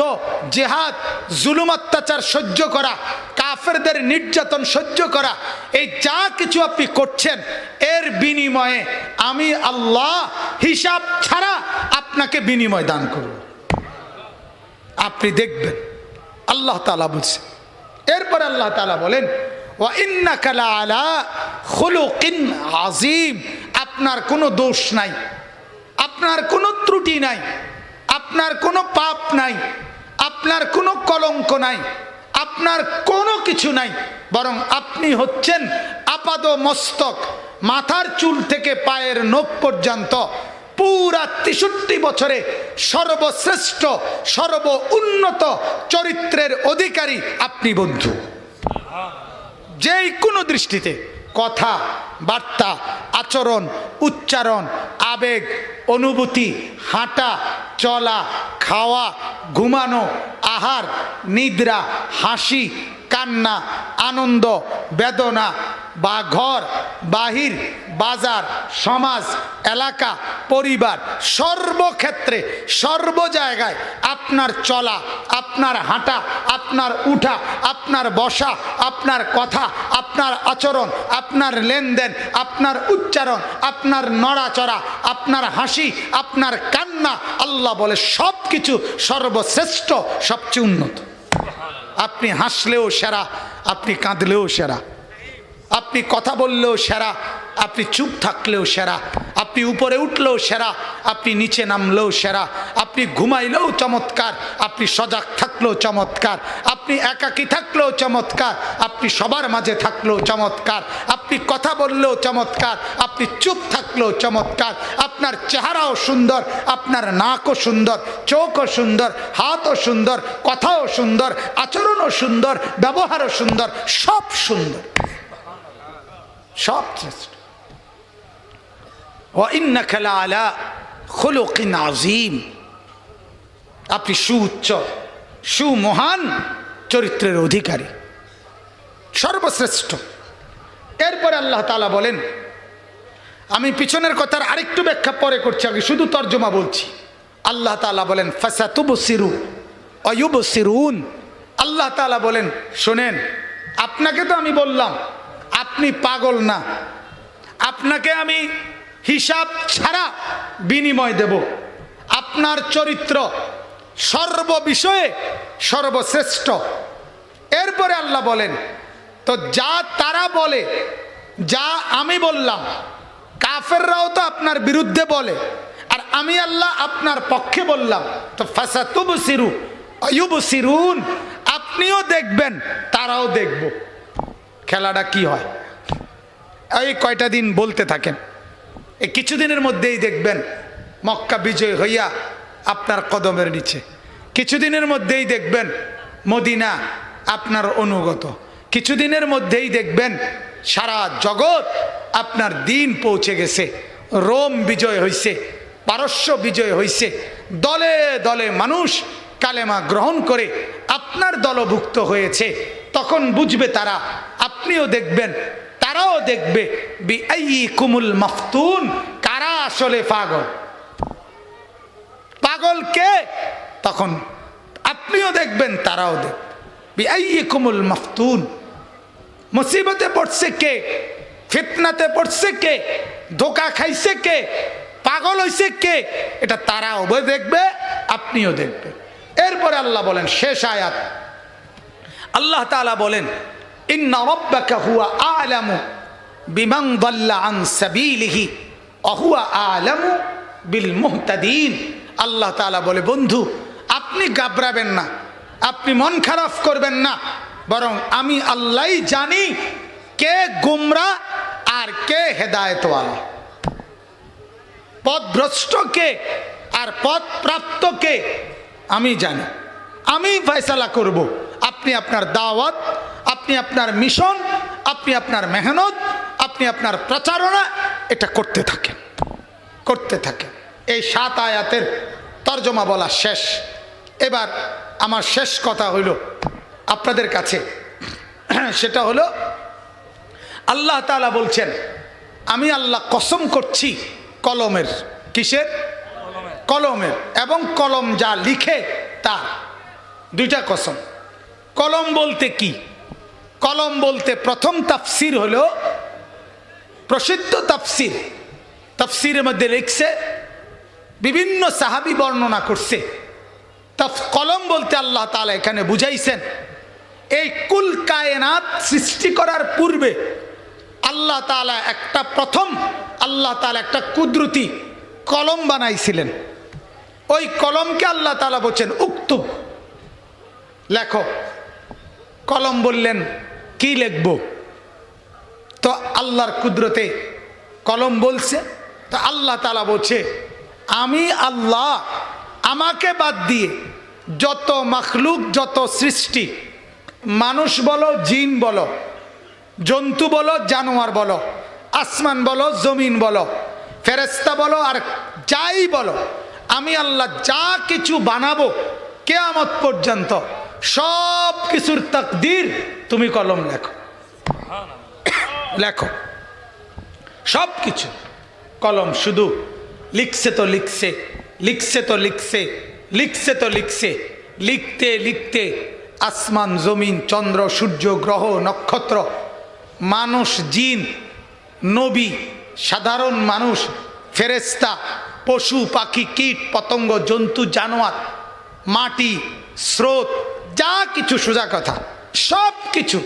জিহাদ, জুলুম অত্যাচার সহ্য করা, কাফেরদের নির্যাতন সহ্য করা, এই যা কিছু আপনি করছেন এর বিনিময়ে আমি আল্লাহ হিসাব ছাড়া আপনাকে বিনিময় দান করব। আপনি দেখবেন আল্লাহ তাআলা বলছেন। এরপর আল্লাহ তাআলা বলেন ওয়া ইন্নাকা লাআলা খুলুকিন আযীম, আপনার কোনো দোষ নাই, আপনার কোনো ত্রুটি নাই, আপনার কোনো পাপ নাই, আপনার কোনো কলঙ্ক নাই, আপনার কোনো কিছু নাই, বরং আপনি হচ্ছেন আপাদ মস্তক, মাথার চুল থেকে পায়ের নখ পর্যন্ত পুরা 63 বছরে সর্বশ্রেষ্ঠ, সর্ব উন্নত চরিত্রের অধিকারী আপনি বন্ধু। যেই কোনো দৃষ্টিতে কথা, বার্তা, আচরণ, উচ্চারণ, আবেগ, অনুভূতি, হাঁটা, চলা, খাওয়া, ঘুমানো, আহার, নিদ্রা, হাসি, কান্না, আনন্দ, বেদনা, বা ঘর, বাহির, বাজার, সমাজ, এলাকা, পরিবার, সর্বক্ষেত্রে, সর্ব জায়গায় আপনার চলা, আপনার হাঁটা, আপনার উঠা, আপনার বসা, আপনার কথা, আপনার আচরণ, আপনার লেনদেন, আপনার উচ্চারণ, আপনার নড়াচড়া, আপনার হাসি, আপনার কান্না, আল্লাহ বলে সব কিছু সর্বশ্রেষ্ঠ, সবচেয়ে উন্নত। আপনি হাসলেও সেরা, আপনি কাঁদলেও সেরা, আপনি কথা বললেও সেরা, আপনি চুপ থাকলেও সেরা, আপনি উপরে উঠলেও সেরা, আপনি নিচে নামলেও সেরা, আপনি ঘুমাইলেও চমৎকার, আপনি সজাগ থাকলেও চমৎকার, আপনি একাকী থাকলেও চমৎকার, আপনি সবার মাঝে থাকলেও চমৎকার, আপনি কথা বললেও চমৎকার, আপনি চুপ থাকলেও চমৎকার, আপনার চেহারাও সুন্দর, আপনার নাকও সুন্দর, চোখও সুন্দর, হাতও সুন্দর, কথাও সুন্দর, আচরণও সুন্দর, ব্যবহারও সুন্দর, সব সুন্দর, সব শ্রেষ্ঠ। ওয়া ইন্নাকা লাআলা খুলুকিন আযীম, আপনি সুউচ্চ, সুমহান চরিত্রের অধিকারী, সর্বশ্রেষ্ঠ। এরপরে আল্লাহ তাআলা বলেন, আমি পিছনের কথার আরেকটু ব্যাখ্যা পরে করছি, আগে শুধু তর্জমা বলছি। আল্লাহ তাআলা বলেন ফাসাতুবসিরু ওয়া ইউবসিরুন, আল্লাহ তাআলা বলেন শোনেন, আপনাকে তো আমি বললাম আপনি পাগল না, আপনাকে আমি হিসাব ছাড়া বিনিময় দেব, আপনার চরিত্র সর্ববিষয়ে সর্বশ্রেষ্ঠ। এরপরে আল্লাহ বলেন তো যা তারা বলে, যা আমি বললাম, কাফেররাও তো আপনার বিরুদ্ধে বলে, আর আমি আল্লাহ আপনার পক্ষে বললাম, তো ফাসাতুবসিরু ওয়া ইউবসিরুন, আপনিও দেখবেন তারাও দেখব। খেলাটা কি হয় এই কয়টা দিন বলতে থাকেন, এই কিছুদিনের মধ্যেই দেখবেন মক্কা বিজয় হইয়া আপনার কদমের নিচে, কিছুদিনের মধ্যেই দেখবেন মদিনা আপনার অনুগত, কিছুদিনের মধ্যেই দেখবেন সারা জগৎ আপনার দিন পৌঁছে গেছে, রোম বিজয় হইছে, পারস্য বিজয় হইছে, দলে দলে মানুষ কালেমা গ্রহণ করে আপনার দলভুক্ত হয়েছে। তখন বুঝবে তারা, আপনিও দেখবেন তারাও দেখবে, বিআইয়িকুমুল মাফতুন, কারা আসলে পাগল, পাগল কে, তখন আপনিও দেখবেন তারাও দেখবে। বিআইয়িকুমুল মাফতুন, মুসিবতে পড়ছে কে, ফিতনাতে পড়ছে কে, ধোঁকা খাইছে কে, পাগল হইছে কে, এটা তারাও দেখবে, আপনিও দেখবেন। এরপরে আল্লাহ বলেন শেষ আয়াত, আল্লাহ তাআলা বলেন ইন্না রাব্বাকা হুয়া আ'লামু বিমান দাল্লা আন সাবিলিহি ওয়া হুয়া আ'লামু বিল মুহতাদিন। আল্লাহ তাআলা বলে বন্ধু আপনি ঘাবড়াবেন না, আপনি মন খারাপ করবেন না, বরং আমি আল্লাহই জানি কে গুমরাহ আর কে হেদায়েতওয়ালা, পথভ্রষ্ট কে আর পথ প্রাপ্ত কে আমি জানি, আমি ফয়সালা করব। আপনি আপনার দাওয়াত, আপনি আপনার মিশন, আপনি আপনার মেহনত, আপনি আপনার প্রচারণা এটা করতে থাকেন, করতে থাকেন। এই 7 আয়াতের তর্জমা বলা শেষ। এবার আমার শেষ কথা হইল আপনাদের কাছে, সেটা হলো আল্লাহ তাআলা বলছেন, আমি আল্লাহ কসম করছি কলমের। কিসের? কলমের। এবং কলম যা লিখে তার। দুইটা কসম। কলম বলতে কি? কলম বলতে প্রথম তাফসির হলো, প্রসিদ্ধ তাফসির, তাফসিরের মধ্যে লিখছে, বিভিন্ন সাহাবী বর্ণনা করছে, কলম বলতে আল্লাহ তাআলা এখানে বুঝাইছেন এই কুল কায়নাত সৃষ্টি করার পূর্বে আল্লাহ তাআলা আল্লাহ তাআলা একটা কুদরতি কলম বানাইছিলেন। ওই কলমকে আল্লাহ তাআলা বলছেন উক্তুব, লেখো। কলম বললেন কি লিখব? তো আল্লাহর কুদরতে কলম বলছে। তো আল্লাহ তাআলা বলছে, আমি আল্লাহ আমাকে বাদ দিয়ে যত মাখলুক, যত সৃষ্টি, মানুষ বলো, জিন বলো, জন্তু বলো, জানোয়ার বলো, আসমান বলো, জমিন বলো, ফেরেশতা বলো, আর যাই বলো, আমি আল্লাহ যা কিছু বানাবো কিয়ামত পর্যন্ত সব কিছুর তাকদীর তুমি কলম লেখো। লেখো সব কিছু। কলম শুধু লিখছে তো লিখছে, লিখছে তো লিখছে, লিখছে তো লিখছে। লিখতে লিখতে আসমান, জমিন, চন্দ্র, সূর্য, গ্রহ, নক্ষত্র, মানুষ, জিন, নবী, সাধারণ মানুষ, ফেরেশতা, পশু পাখি, কীট পতঙ্গ, জন্তু জানোয়ার, মাটি, স্রোত, যা কিছু, সোজা কথা সব কিছু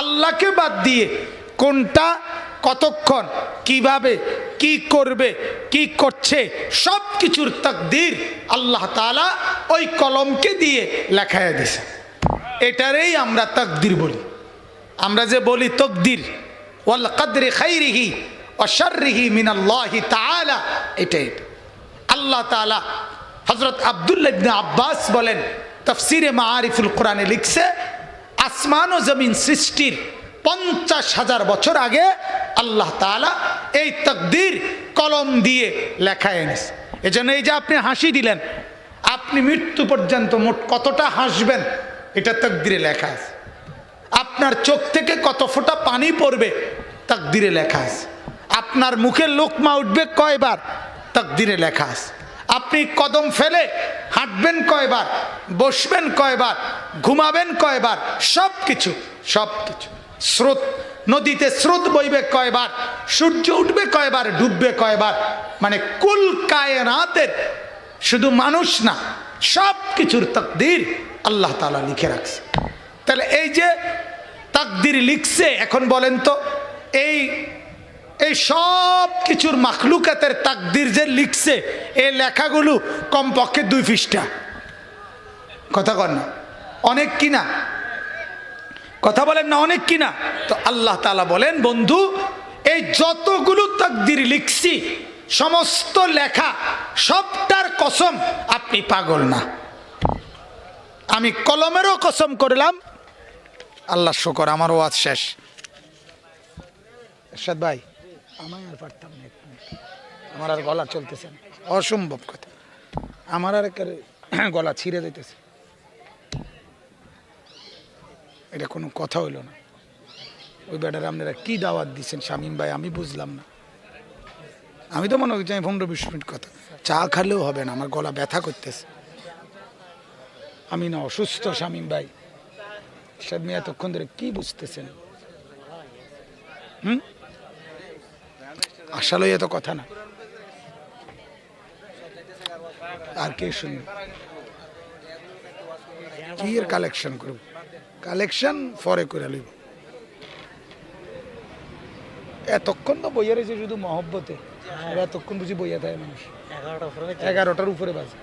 আল্লাহকে বাদ দিয়ে কোনটা কতক্ষণ কিভাবে কি করবে কি করছে সব কিছুর তাকদীর আল্লাহ তাআলা ওই কলমকে দিয়ে লেখায় দিয়েছে। এটারেই আমরা তাকদীর বলি। আমরা যে বলি তাকদীর, ওয়াল কদরি খাইরিহি ওয়া শাররিহি মিনাল্লাহি তাআলা, এটাই আল্লাহ তাআলা। হযরত আব্দুল্লাহ ইবনে আব্বাস বলেন, তাফসিরে মাআরিফুল কোরআনে লিখছে, আসমান ও জমিন সৃষ্টির 50,000 বছর আগে আল্লাহ তাআলা এই তাকদীর কলম দিয়ে লেখায় এনেছে। এজন্য এই যে আপনি হাসি দিলেন, আপনি মৃত্যু পর্যন্ত মোট কতটা হাসবেন এটা তাকদীরে লেখা আছে। আপনার চোখ থেকে কত ফোঁটা পানি পড়বে তাকদীরে লেখা আছে। আপনার মুখে লোকমা উঠবে কয়বার তাকদীরে লেখা আছে। আপনি কদম ফেলে হাঁটবেন কয়বার, বসবেন কয়বার, ঘুমাবেন কয়বার, সব কিছু সব কিছু। স্রোত, নদীতে স্রোত বইবে কয়বার, সূর্য উঠবে কয়বার, ডুববে কয়বার, মানে কুল কায়নাতের, শুধু মানুষ না সব কিছুর তাকদীর আল্লাহ তাআলা লিখে রাখছে। তাহলে এই যে তাকদীর লিখছে, এখন বলেন তো এই সব কিছুর মাখলুকাতের তাকদীর যে লিখছে, এই লেখাগুলো কমপক্ষে 2 পৃষ্ঠা। কথা কন না? অনেক কিনা? কথা বলেন না অনেক কিনা? তো আল্লাহ তাআলা বলেন, বন্ধু এই যতগুলো তাকদীর লিখছি সমস্ত লেখা সবটার কসম আপনি পাগল না। আমি কলমেরও কসম করলাম। আল্লাহ শুকর, আমার ওয়াজ শেষ। এরশাদ ভাই, আমি আর পারতাম না, আমার আর গলা চলতেছে না, অসম্ভব কথা। আমার আর গলা ছিঁড়ে যাইতেছে। এটা কোনো কথা হইল না। ওই বেটার আপনারা কি দাওয়াত দিচ্ছেন শামীম ভাই, আমি বুঝলাম না। আমি তো মনে করছি 15-20 মিনিট কথা, চা খালেও হবে না, আমার গলা ব্যথা করতেছে। আমি না অসুস্থ শামীম ভাই। এরশাদ মিয়া এতক্ষণ ধরে কি বুঝতেছেন? আসলে এত কথা না। আর কে শুনবে? কি এর কালেকশন করব? কালেকশন পরে করে লইব। এতক্ষণ তো বইয়া রয়েছে শুধু মহব্বতে, এতক্ষণ বুঝি বইয়া থাকে মানুষ। 11টার উপরে বাজে।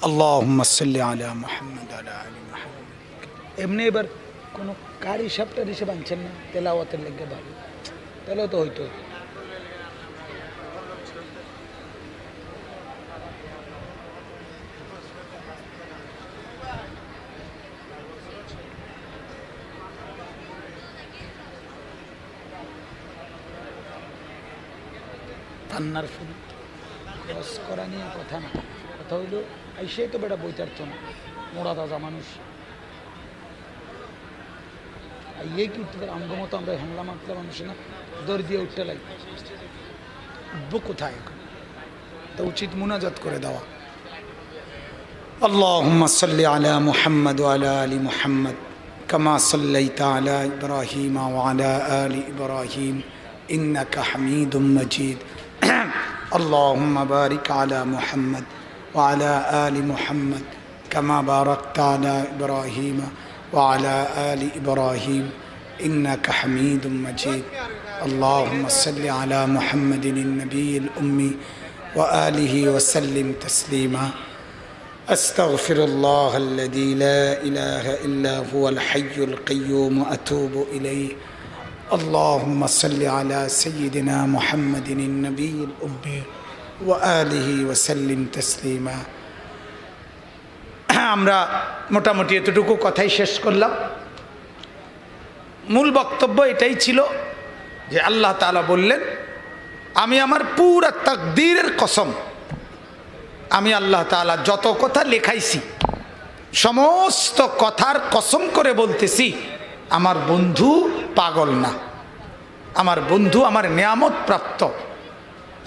আল্লাহুম্মা সাল্লি আলা মুহাম্মাদ ওয়া আলা আলি মুহাম্মাদ। এমনি এবার কোনো কারি সাপটার হিসেবে আনছেন না তেলাওয়াতের লেগে? ভালো তাহলে তো হইতো। কান্নার ফুল খরচ করা নিয়ে কথা না, কথা হইল আইসে তো বেটা বইতার তো না, মোড়া তাজা মানুষ আইয়ে কি উঠতে পারে আমগো মতো আমরা হামলা মাতলা মানুষ না, দৌড় দিয়ে উঠতে লাগে, উঠবো কোথায় এখন? তো উচিত মুনাজাত করে দেওয়া। আল্লাহুম্মা সাল্লি আলা মুহাম্মদ ওয়া আলা আলি মুহাম্মদ কামা সাল্লাইতা আলা ইব্রাহিম ওয়া আলা আলি ইব্রাহিম ইন্নাকা হামিদুম মাজিদ। আল্লাহুম্মা বারিক আলা মুহাম্মদ ওয়া আলা আলি মুহাম্মদ কামা বারাকতা আলা ইব্রাহিম ওয়া আলা আলি ইব্রাহিম ইন্নাকা হামিদুম মাজিদ। اللهم صل على محمد النبي الأمي وآله وسلم تسليما. أستغفر الله الذي لا إله إلا هو الحي القيوم وأتوب إليه. اللهم صل على سيدنا محمد النبي الأمي وآله وسلم تسليما. আমরা মোটামুটি এতটুকু কথাই শেষ করলাম। মূল বক্তব্য এটাই ছিল যে আল্লাহ তাআলা বললেন, আমি আমার পুরা তাকদীরের কসম, আমি আল্লাহ তাআলা যত কথা লেখাইছি সমস্ত কথার কসম করে বলতেছি, আমার বন্ধু পাগল না, আমার বন্ধু আমার নিয়ামত প্রাপ্ত,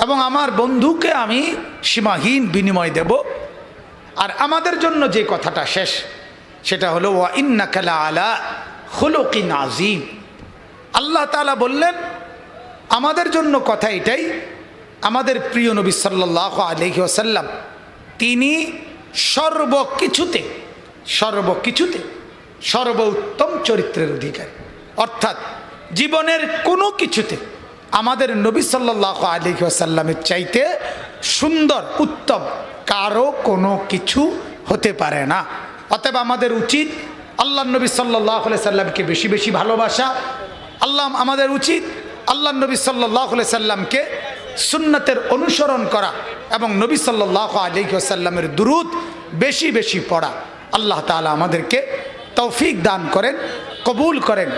এবং আমার বন্ধুকে আমি সীমাহীন বিনিময় দেব। আর আমাদের জন্য যে কথাটা শেষ সেটা হলো ওয়া ইন্নাকা লাআলা খুলুকিন আযীম। আল্লাহ তাআলা বললেন আমাদের জন্য কথা এটাই, আমাদের প্রিয় নবী সাল্লাল্লাহু আলাইহি ওয়াসাল্লাম তিনি সর্বকিছুতে সর্বোত্তম চরিত্রের অধিকারী, অর্থাৎ জীবনের কোনো কিছুতে আমাদের নবী সাল্লাল্লাহু আলাইহি ওয়াসাল্লামের চাইতে সুন্দর উত্তম কারো কোনো কিছু হতে পারে না। অতএব আমাদের উচিত আল্লাহ নবী সাল্লাল্লাহু আলাইহি সাল্লামকে বেশি বেশি ভালোবাসা। আমাদের উচিত আল্লাহ নবী সাল্লাল্লাহু আলাইহি সাল্লামকে সুন্নতের অনুসরণ করা এবং নবী সাল্লাল্লাহু আলাইহি ওয়াসাল্লামের দুরূদ বেশি বেশি পড়া। আল্লাহ তাআলা আমাদেরকে তৌফিক দান করেন, কবুল করেন।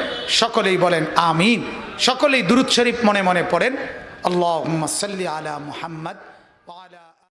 সকলেই বলেন আমিন। সকলেই দুরূদ শরীফ মনে মনে পড়েন। আল্লাহুম্মা সাল্লি আলা মুহাম্মদ ওয়া আলা